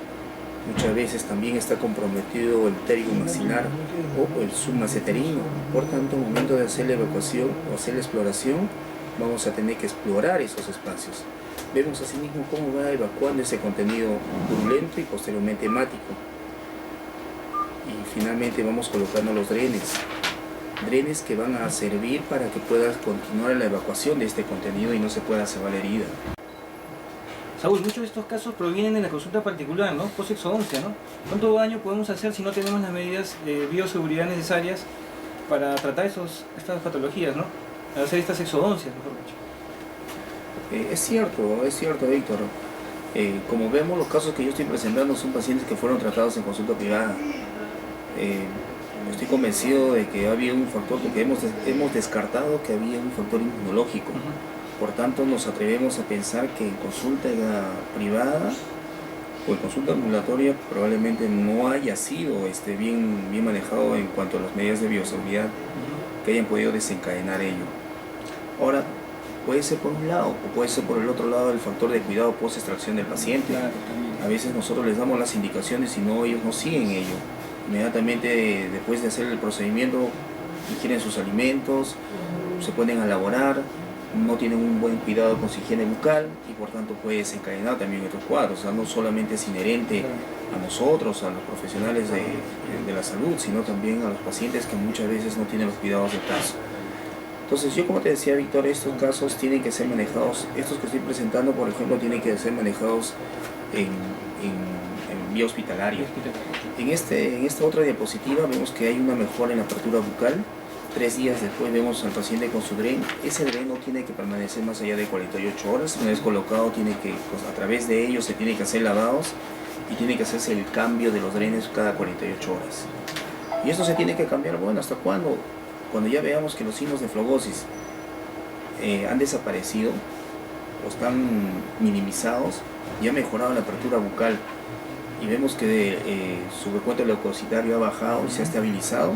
Muchas veces también está comprometido el pterigo maxilar o el submaceterino. Por tanto, al momento de hacer la evacuación o hacer la exploración, vamos a tener que explorar esos espacios. Vemos asimismo cómo va evacuando ese contenido purulento y posteriormente hemático. Y finalmente vamos colocando los drenes que van a servir para que pueda continuar la evacuación de este contenido y no se pueda cerrar la herida. Saúl, muchos de estos casos provienen de la consulta particular, ¿no? Post-exodoncia, ¿no? ¿Cuánto daño podemos hacer si no tenemos las medidas de bioseguridad necesarias para tratar estas patologías, ¿no? Para hacer estas exodoncias, mejor dicho. Es cierto, Víctor. Como vemos, los casos que yo estoy presentando son pacientes que fueron tratados en consulta privada. Estoy convencido de que había un factor, porque hemos descartado que había un factor inmunológico. Por tanto, nos atrevemos a pensar que en consulta privada o en consulta ambulatoria probablemente no haya sido bien manejado en cuanto a las medidas de bioseguridad que hayan podido desencadenar ello. Ahora, puede ser por un lado o puede ser por el otro lado el factor de cuidado post extracción del paciente. A veces nosotros les damos las indicaciones y ellos no siguen ello. Inmediatamente después de hacer el procedimiento ingieren sus alimentos, se ponen a laborar no tienen un buen cuidado con su higiene bucal y por tanto puede desencadenar también otros cuadros. O sea, no solamente es inherente a nosotros, a los profesionales de la salud, sino también a los pacientes que muchas veces no tienen los cuidados del caso. Entonces, yo como te decía, Víctor, estos casos tienen que ser manejados, estos que estoy presentando, por ejemplo, tienen que ser manejados en vía hospitalaria. En esta otra diapositiva vemos que hay una mejora en la apertura bucal. 3 días después vemos al paciente con su DREN. Ese DREN no tiene que permanecer más allá de 48 horas. Una vez colocado, a través de ello se tiene que hacer lavados y tiene que hacerse el cambio de los drenes cada 48 horas. Y esto se tiene que cambiar, bueno, ¿hasta cuándo? Cuando ya veamos que los signos de flogosis han desaparecido o están minimizados, ya ha mejorado la apertura bucal y vemos que su recuento leucocitario ha bajado y se ha estabilizado,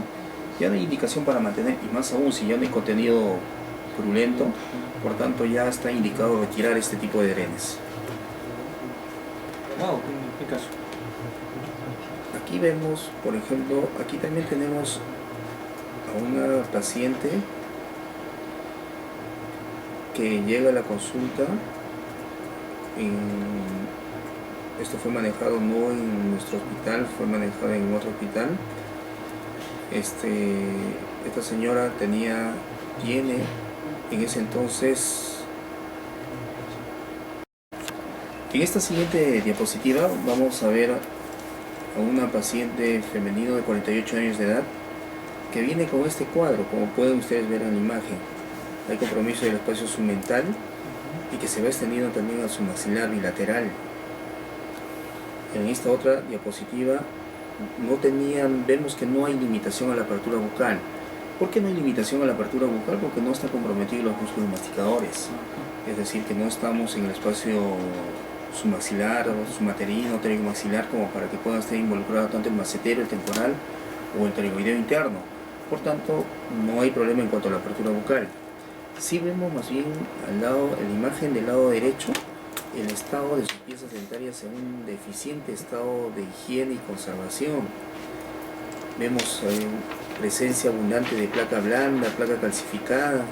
ya no hay indicación para mantener, y más aún si ya no hay contenido purulento, por tanto ya está indicado retirar este tipo de drenes. Wow, qué caso. Aquí vemos, por ejemplo, aquí también tenemos a una paciente que llega a la consulta. Esto fue manejado no en nuestro hospital, fue manejado en otro hospital. Esta señora tiene en ese entonces. En esta siguiente diapositiva vamos a ver a una paciente femenino de 48 años de edad que viene con este cuadro, como pueden ustedes ver en la imagen. Hay compromiso del espacio submental y que se va extendiendo también a su maxilar bilateral. En esta otra diapositiva vemos que no hay limitación a la apertura bucal. ¿Por qué no hay limitación a la apertura bucal? Porque no están comprometidos los músculos masticadores. Es decir, que no estamos en el espacio submaxilar o submaterino, pterigomaxilar, como para que puedan estar involucrados tanto el macetero, el temporal o el pterigoideo interno. Por tanto, no hay problema en cuanto a la apertura bucal. Sí vemos más bien en la imagen del lado derecho el estado de sus piezas dentarias en un deficiente estado de higiene y conservación. Vemos presencia abundante de placa blanda, placa calcificada,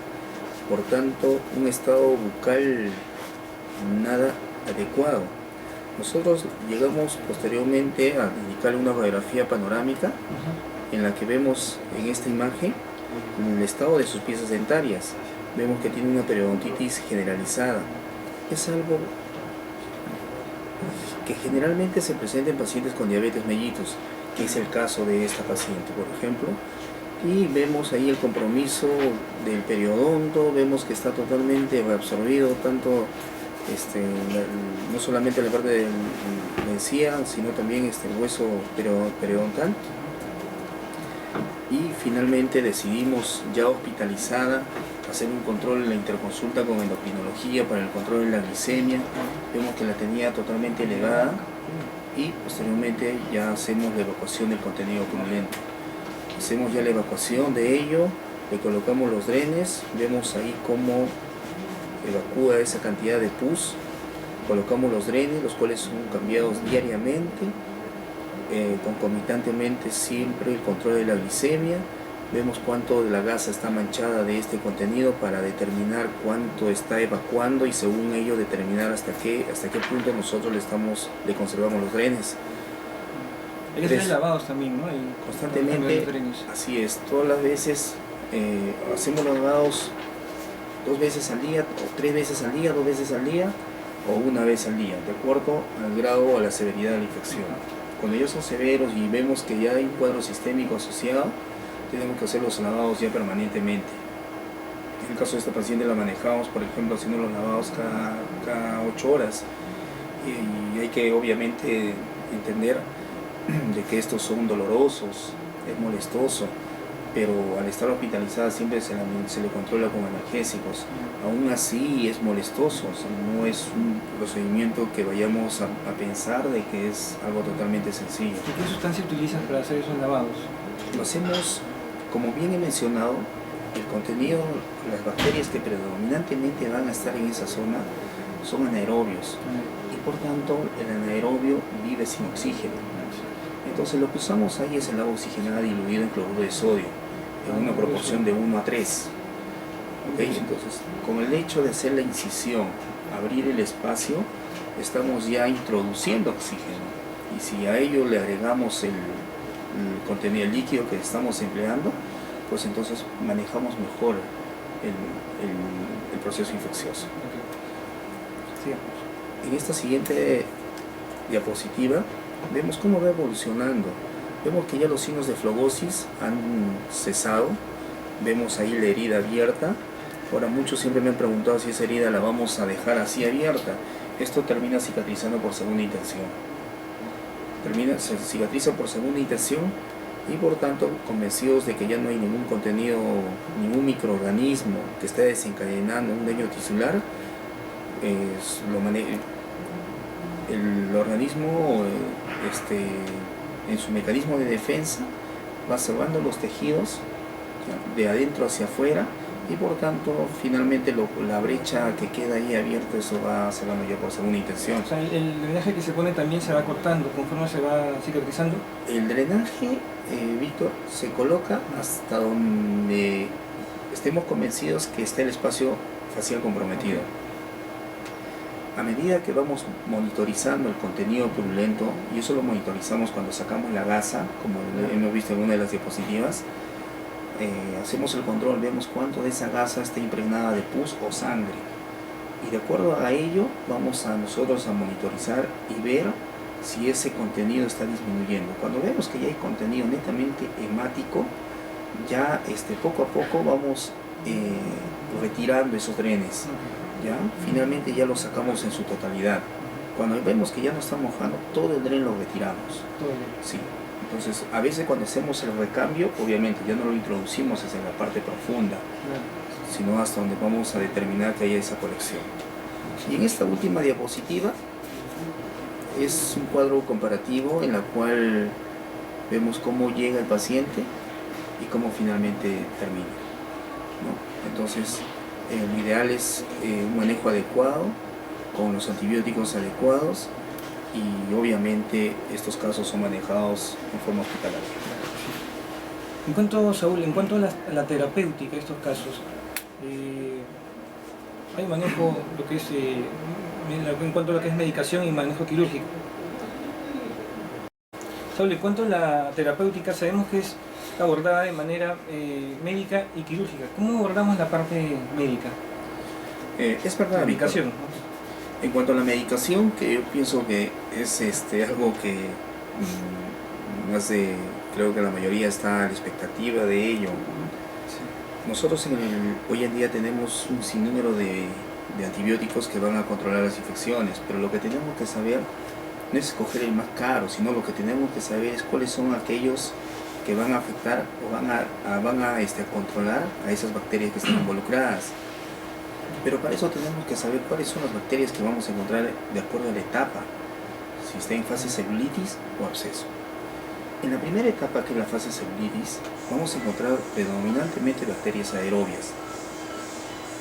por tanto un estado bucal nada adecuado. Nosotros llegamos posteriormente a indicarle una radiografía panorámica en la que vemos en esta imagen el estado de sus piezas dentarias. Vemos que tiene una periodontitis generalizada. Es algo que generalmente se presenta en pacientes con diabetes mellitus, que es el caso de esta paciente, por ejemplo. Y vemos ahí el compromiso del periodonto, vemos que está totalmente reabsorbido, tanto no solamente la parte de la encía, sino también el hueso periodontal. Y finalmente decidimos, ya hospitalizada, hacer un control en la interconsulta con endocrinología para el control de la glicemia. Vemos que la tenía totalmente elevada y posteriormente ya hacemos la evacuación del contenido purulento. Hacemos ya la evacuación de ello, le colocamos los drenes, vemos ahí cómo evacúa esa cantidad de pus, colocamos los drenes, los cuales son cambiados diariamente, concomitantemente siempre el control de la glicemia. Vemos cuánto de la gasa está manchada de este contenido para determinar cuánto está evacuando y según ello determinar hasta qué punto nosotros le conservamos los drenes. Hay que hacer lavados también, ¿no? Constantemente, así es, todas las veces hacemos los lavados 2 veces al día, o 3 veces al día, 2 veces al día, o 1 vez al día, de acuerdo al grado o a la severidad de la infección. Cuando ellos son severos y vemos que ya hay un cuadro sistémico asociado, tenemos que hacer los lavados ya permanentemente. En el caso de esta paciente la manejamos, por ejemplo, haciendo los lavados cada 8 horas. Y hay que obviamente entender de que estos son dolorosos, es molestoso, pero al estar hospitalizada siempre se le controla con analgésicos. Aún así es molestoso, o sea, no es un procedimiento que vayamos a pensar de que es algo totalmente sencillo. ¿Y qué sustancia utilizas para hacer esos lavados? Lo hacemos, como bien he mencionado, el contenido, las bacterias que predominantemente van a estar en esa zona son anaerobios y por tanto el anaerobio vive sin oxígeno. Entonces lo que usamos ahí es el agua oxigenada diluida en cloruro de sodio en una proporción de 1 a 3. ¿Ok? Entonces, con el hecho de hacer la incisión, abrir el espacio, estamos ya introduciendo oxígeno. Y si a ello le agregamos el contenido líquido que estamos empleando, pues entonces manejamos mejor el proceso infeccioso. En esta siguiente diapositiva vemos cómo va evolucionando. Vemos que ya los signos de flogosis han cesado. Vemos ahí la herida abierta. Ahora muchos siempre me han preguntado si esa herida la vamos a dejar así abierta. Esto termina cicatrizando por segunda intención. Se cicatriza por segunda intención y por tanto convencidos de que ya no hay ningún contenido, ningún microorganismo que esté desencadenando un daño tisular, el organismo en su mecanismo de defensa va cerrando los tejidos de adentro hacia afuera y por tanto finalmente la brecha que queda ahí abierta, eso va cerrando ya por segunda intención. O sea, el drenaje que se pone también se va cortando conforme se va cicatrizando. El drenaje, Víctor, se coloca hasta donde estemos convencidos que está el espacio facial comprometido. A medida que vamos monitorizando el contenido purulento, y eso lo monitorizamos cuando sacamos la gasa, como hemos visto en una de las diapositivas, hacemos el control, vemos cuánto de esa gasa está impregnada de pus o sangre. Y de acuerdo a ello, vamos a nosotros a monitorizar y ver si ese contenido está disminuyendo. Cuando vemos que ya hay contenido netamente hemático, ya poco a poco vamos retirando esos drenes. ¿Ya? Finalmente ya lo sacamos en su totalidad. Cuando vemos que ya no está mojando, todo el dren lo retiramos. Sí. Entonces, a veces cuando hacemos el recambio, obviamente ya no lo introducimos desde la parte profunda, sino hasta donde vamos a determinar que haya esa colección. Y en esta última diapositiva es un cuadro comparativo en la cual vemos cómo llega el paciente y cómo finalmente termina, ¿no? Entonces, lo ideal es un manejo adecuado, con los antibióticos adecuados, y obviamente estos casos son manejados en forma hospitalaria. En cuanto, Saúl, en cuanto a la terapéutica de estos casos, hay manejo lo que es, en cuanto a lo que es medicación y manejo quirúrgico. Saúl, en cuanto a la terapéutica, sabemos que es abordada de manera médica y quirúrgica. ¿Cómo abordamos la parte médica? Es verdad, la medicación. En cuanto a la medicación, que yo pienso que es algo que creo que la mayoría está a la expectativa de ello. Sí. Nosotros hoy en día tenemos un sinnúmero de antibióticos que van a controlar las infecciones, pero lo que tenemos que saber no es escoger el más caro, sino lo que tenemos que saber es cuáles son aquellos que van a afectar o van a controlar a esas bacterias que están involucradas. Pero para eso tenemos que saber cuáles son las bacterias que vamos a encontrar de acuerdo a la etapa, si está en fase celulitis o absceso. En la primera etapa, que es la fase celulitis, vamos a encontrar predominantemente bacterias aerobias.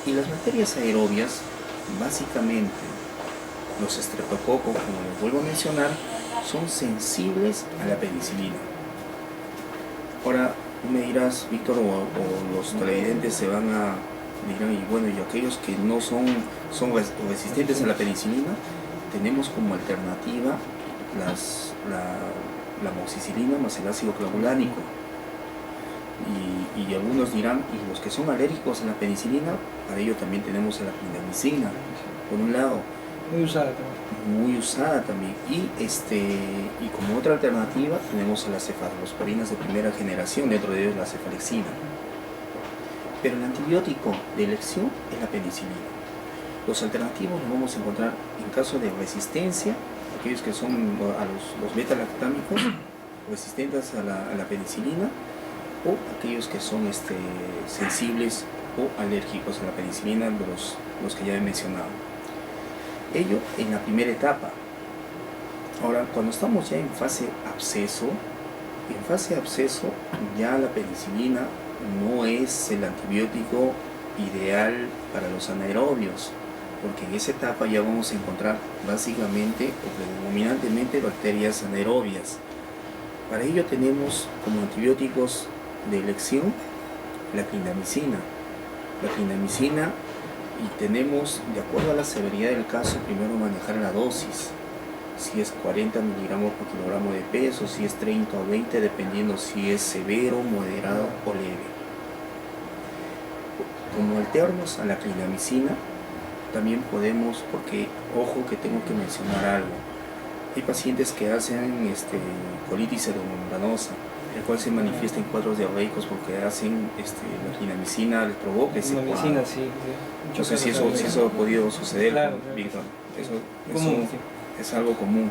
Y las bacterias aerobias, básicamente, los estreptococos, como les vuelvo a mencionar, son sensibles a la penicilina. Ahora, tú me dirás, Víctor, o los televidentes dirán, y bueno, y aquellos que no son resistentes a la penicilina, tenemos como alternativa la amoxicilina más el ácido clavulánico. Y algunos dirán, y los que son alérgicos a la penicilina, para ello también tenemos la clindamicina, por un lado. Muy usada también. Y como otra alternativa tenemos a las cefalosporinas de primera generación, dentro de ellos la cefalexina. Pero el antibiótico de elección es la penicilina. Los alternativos los vamos a encontrar en caso de resistencia, aquellos que son a los beta-lactámicos, resistentes a la penicilina, o aquellos que son sensibles o alérgicos a la penicilina, los que ya he mencionado. Ello en la primera etapa. Ahora, cuando estamos ya en fase absceso, ya la penicilina no es el antibiótico ideal para los anaerobios, porque en esa etapa ya vamos a encontrar básicamente o predominantemente bacterias anaerobias. Para ello tenemos como antibióticos de elección la clindamicina. la clindamicina, y tenemos, de acuerdo a la severidad del caso, primero manejar la dosis. Si es 40 miligramos por kilogramo de peso, si es 30 o 20, dependiendo si es severo, moderado o leve. Como alternos a la clindamicina, también podemos, porque, ojo que tengo que mencionar algo, hay pacientes que hacen colitis pseudomembranosa, el cual se manifiesta en cuadros diarreicos porque hacen la clindamicina, les provoca ese cuadro. Clindamicina, sí. No sé si eso ha podido suceder, claro, Víctor. Eso común, sí. es algo común.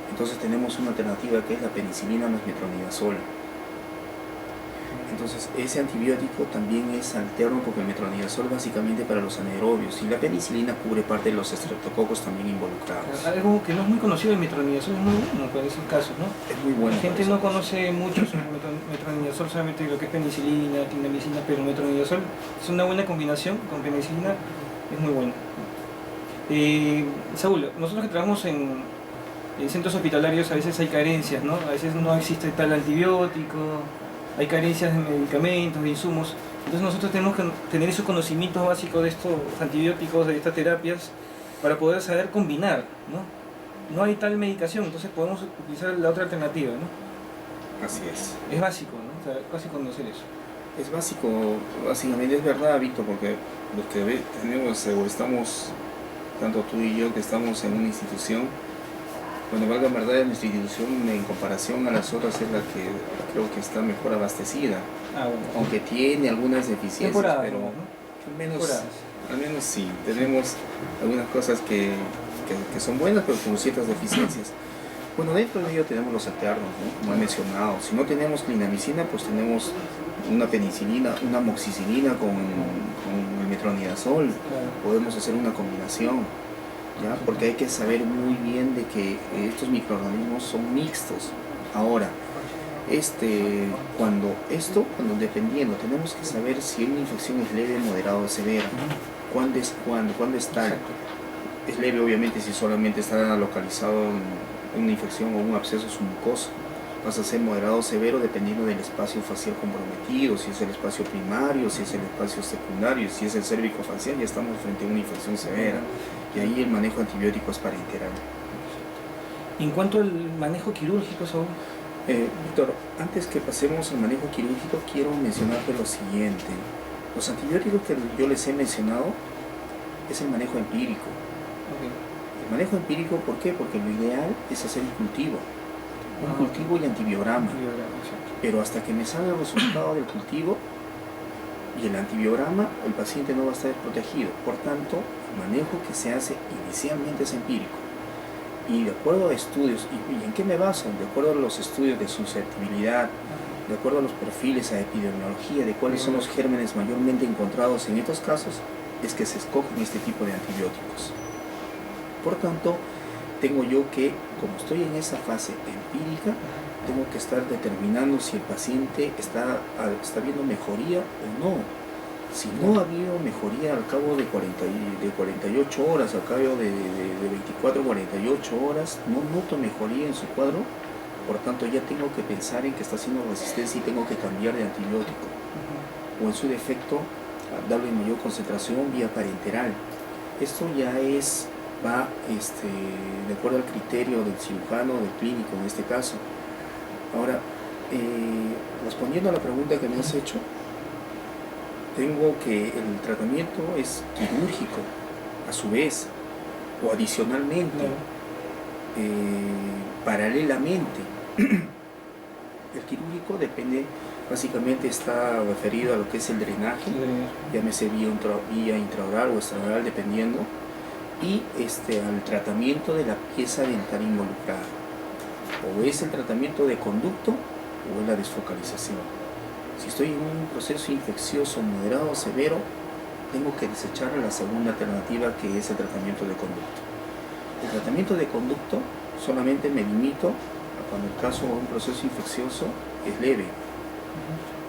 Entonces tenemos una alternativa que es la penicilina más metronidazol. Entonces ese antibiótico también es alterno porque el metronidazol básicamente para los anaerobios y la penicilina cubre parte de los estreptococos también involucrados. Algo que no es muy conocido, el metronidazol es muy bueno para esos casos, ¿no? Es muy bueno. La gente no conoce mucho sobre metronidazol, solamente lo que es penicilina, clindamicina, pero metronidazol es una buena combinación con penicilina, es muy bueno. Saúl, nosotros que trabajamos en centros hospitalarios a veces hay carencias, ¿no? A veces no existe tal antibiótico, hay carencias de medicamentos, de insumos. Entonces nosotros tenemos que tener esos conocimientos básicos de estos antibióticos, de estas terapias, para poder saber combinar, ¿no? No hay tal medicación, entonces podemos utilizar la otra alternativa, ¿no? Así es. Es básico, ¿no? O sea, casi conocer eso. Es básico, básicamente es verdad, Víctor, porque los que tenemos o estamos, tanto tú y yo, que estamos en una institución, bueno, valga la verdad, nuestra institución en comparación a las otras es la que creo que está mejor abastecida, Bueno. aunque tiene algunas deficiencias, Temporada, pero ¿no? al menos sí, tenemos algunas cosas que son buenas, pero con ciertas deficiencias. Bueno, dentro de ello tenemos los alternos, ¿no? Como he mencionado. Si no tenemos clindamicina, pues tenemos una penicilina, una amoxicilina con el metronidazol. Claro. Podemos hacer una combinación, ¿ya? Porque hay que saber muy bien de que estos microorganismos son mixtos. Ahora, cuando dependiendo, tenemos que saber si una infección es leve, moderada o severa. ¿Cuándo es tal? Es leve, obviamente, si solamente está localizado en una infección o un absceso submucoso. Pasa a ser moderado o severo dependiendo del espacio facial comprometido, si es el espacio primario, si es el espacio secundario, si es el cérvico facial, ya estamos frente a una infección severa. Y ahí el manejo antibiótico es parenteral. En cuanto al manejo quirúrgico, Saúl, Víctor, antes que pasemos al manejo quirúrgico, quiero mencionarte lo siguiente. Los antibióticos que yo les he mencionado es el manejo empírico. El manejo empírico, ¿por qué? Porque lo ideal es hacer un cultivo y antibiograma. Pero hasta que me salga el resultado del cultivo y el antibiograma, el paciente no va a estar protegido. Por tanto, el manejo que se hace inicialmente es empírico. Y de acuerdo a estudios, ¿y en qué me baso? De acuerdo a los estudios de susceptibilidad, de acuerdo a los perfiles, a epidemiología, de cuáles son los gérmenes mayormente encontrados en estos casos, es que se escogen este tipo de antibióticos. Por tanto, tengo yo que, como estoy en esa fase empírica, tengo que estar determinando si el paciente está viendo mejoría o no. Si no ha habido mejoría al cabo de 48 horas, al cabo de 24 48 horas, no noto mejoría en su cuadro, por tanto ya tengo que pensar en que está haciendo resistencia y tengo que cambiar de antibiótico. O en su defecto, darle mayor concentración vía parenteral. Esto ya va de acuerdo al criterio del cirujano, del clínico en este caso. Ahora, respondiendo a la pregunta que me has hecho, tengo que el tratamiento es quirúrgico, a su vez, o adicionalmente, paralelamente. El quirúrgico depende, básicamente está referido a lo que es el drenaje, llámese vía intraoral o extraoral, dependiendo, y al tratamiento de la pieza dental involucrada. O es el tratamiento de conducto o es la desfocalización. Si estoy en un proceso infeccioso moderado o severo, tengo que desechar la segunda alternativa, que es el tratamiento de conducto. El tratamiento de conducto solamente me limito a cuando el caso de un proceso infeccioso es leve,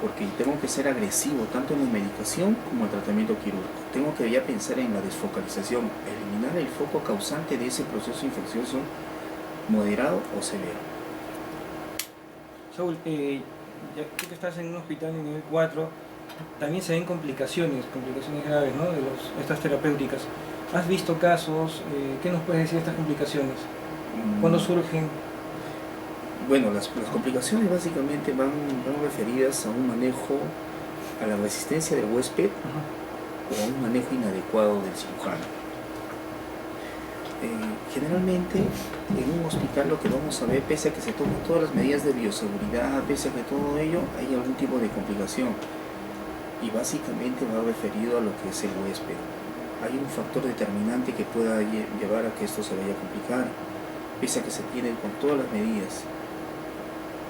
porque tengo que ser agresivo tanto en la medicación como en el tratamiento quirúrgico. Tengo que ya pensar en la desfocalización, eliminar el foco causante de ese proceso infeccioso moderado o severo. Saúl, ya tú que estás en un hospital en nivel 4, también se ven complicaciones graves, ¿no? De estas terapéuticas. ¿Has visto casos? ¿Qué nos puedes decir de estas complicaciones? ¿Cuándo surgen? Bueno, las complicaciones básicamente van referidas a un manejo, a la resistencia del huésped o a un manejo inadecuado del cirujano. Generalmente en un hospital lo que vamos a ver, pese a que se toman todas las medidas de bioseguridad, pese a que todo ello, hay algún tipo de complicación y básicamente va referido a lo que es el huésped. Hay un factor determinante que pueda llevar a que esto se vaya a complicar, pese a que se tienen con todas las medidas.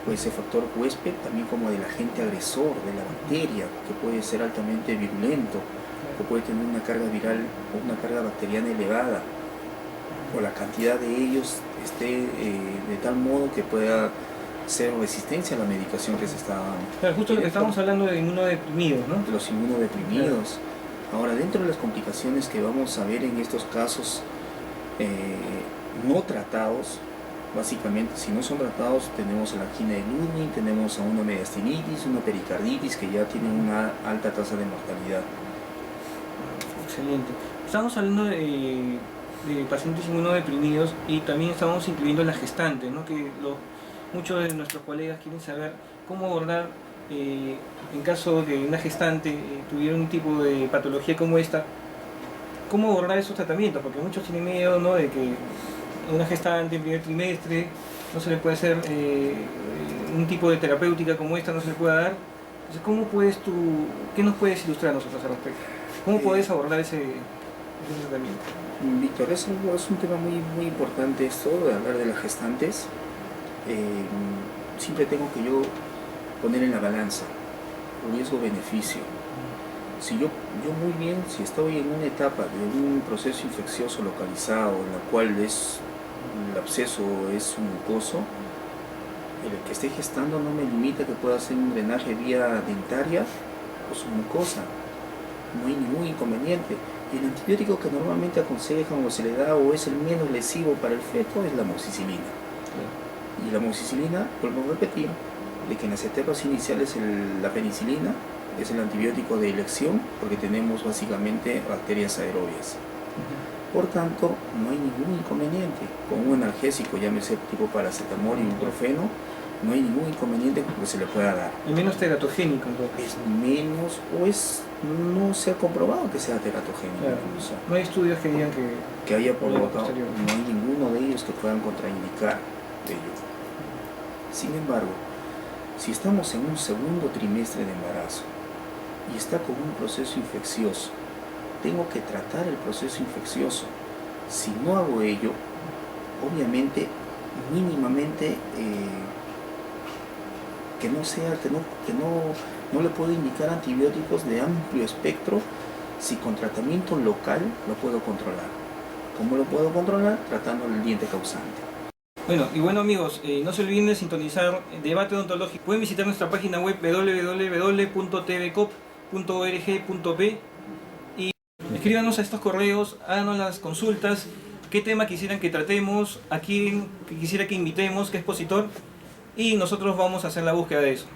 Puede ser factor huésped, también como del agente agresor, de la bacteria, que puede ser altamente virulento, que puede tener una carga viral o una carga bacteriana elevada, o la cantidad de ellos esté de tal modo que pueda ser resistencia a la medicación que se está dando. Claro, justo lo que estamos hablando de inmunodeprimidos, ¿no? Los inmunodeprimidos. Ahora, dentro de las complicaciones que vamos a ver en estos casos no tratados, básicamente, si no son tratados, tenemos a la angina de Ludwig, tenemos a una mediastinitis, una pericarditis que ya tienen una alta tasa de mortalidad. Excelente. Estamos hablando de pacientes inmunodeprimidos y también estamos incluyendo las gestantes, ¿no? Que muchos de nuestros colegas quieren saber cómo abordar en caso de una gestante tuviera un tipo de patología como esta, cómo abordar esos tratamientos, porque muchos tienen miedo, ¿no? De que una gestante en primer trimestre no se le puede hacer un tipo de terapéutica como esta, no se le puede dar. Entonces, ¿qué nos puedes ilustrar nosotros al respecto? ¿Cómo puedes abordar ese tratamiento? Víctor, es un tema muy importante esto de hablar de las gestantes. Siempre tengo que yo poner en la balanza riesgo-beneficio. Si yo muy bien, si estoy en una etapa de un proceso infeccioso localizado en la cual el absceso es un mucoso, el que esté gestando no me limita que pueda hacer un drenaje vía dentaria o su mucosa. No hay ningún inconveniente. Y el antibiótico que normalmente aconsejan o se le da o es el menos lesivo para el feto es la amoxicilina. Y la amoxicilina, vuelvo a repetir, de que en las etapas iniciales la penicilina es el antibiótico de elección porque tenemos básicamente bacterias aerobias. Por tanto, no hay ningún inconveniente. Con un analgésico, llámese tipo paracetamol y ibuprofeno, no hay ningún inconveniente que se le pueda dar. Es menos teratogénico, entonces. Es menos, no se ha comprobado que sea teratogénico. Claro. Incluso. No hay estudios que digan que haya provocado, posterior. no hay ninguno de ellos que puedan contraindicar de ello. Sin embargo, si estamos en un segundo trimestre de embarazo y está con un proceso infeccioso, tengo que tratar el proceso infeccioso. Si no hago ello, obviamente, mínimamente, que no le puedo indicar antibióticos de amplio espectro si con tratamiento local lo puedo controlar. ¿Cómo lo puedo controlar? Tratando el diente causante. Bueno amigos, no se olviden de sintonizar Debate Odontológico. Pueden visitar nuestra página web www.tvcop.org.p y escríbanos a estos correos, háganos las consultas, qué tema quisieran que tratemos, a quién quisiera que invitemos, qué expositor, y nosotros vamos a hacer la búsqueda de eso.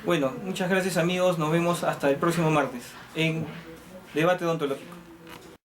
Bueno, muchas gracias amigos, nos vemos hasta el próximo martes en Debate Odontológico.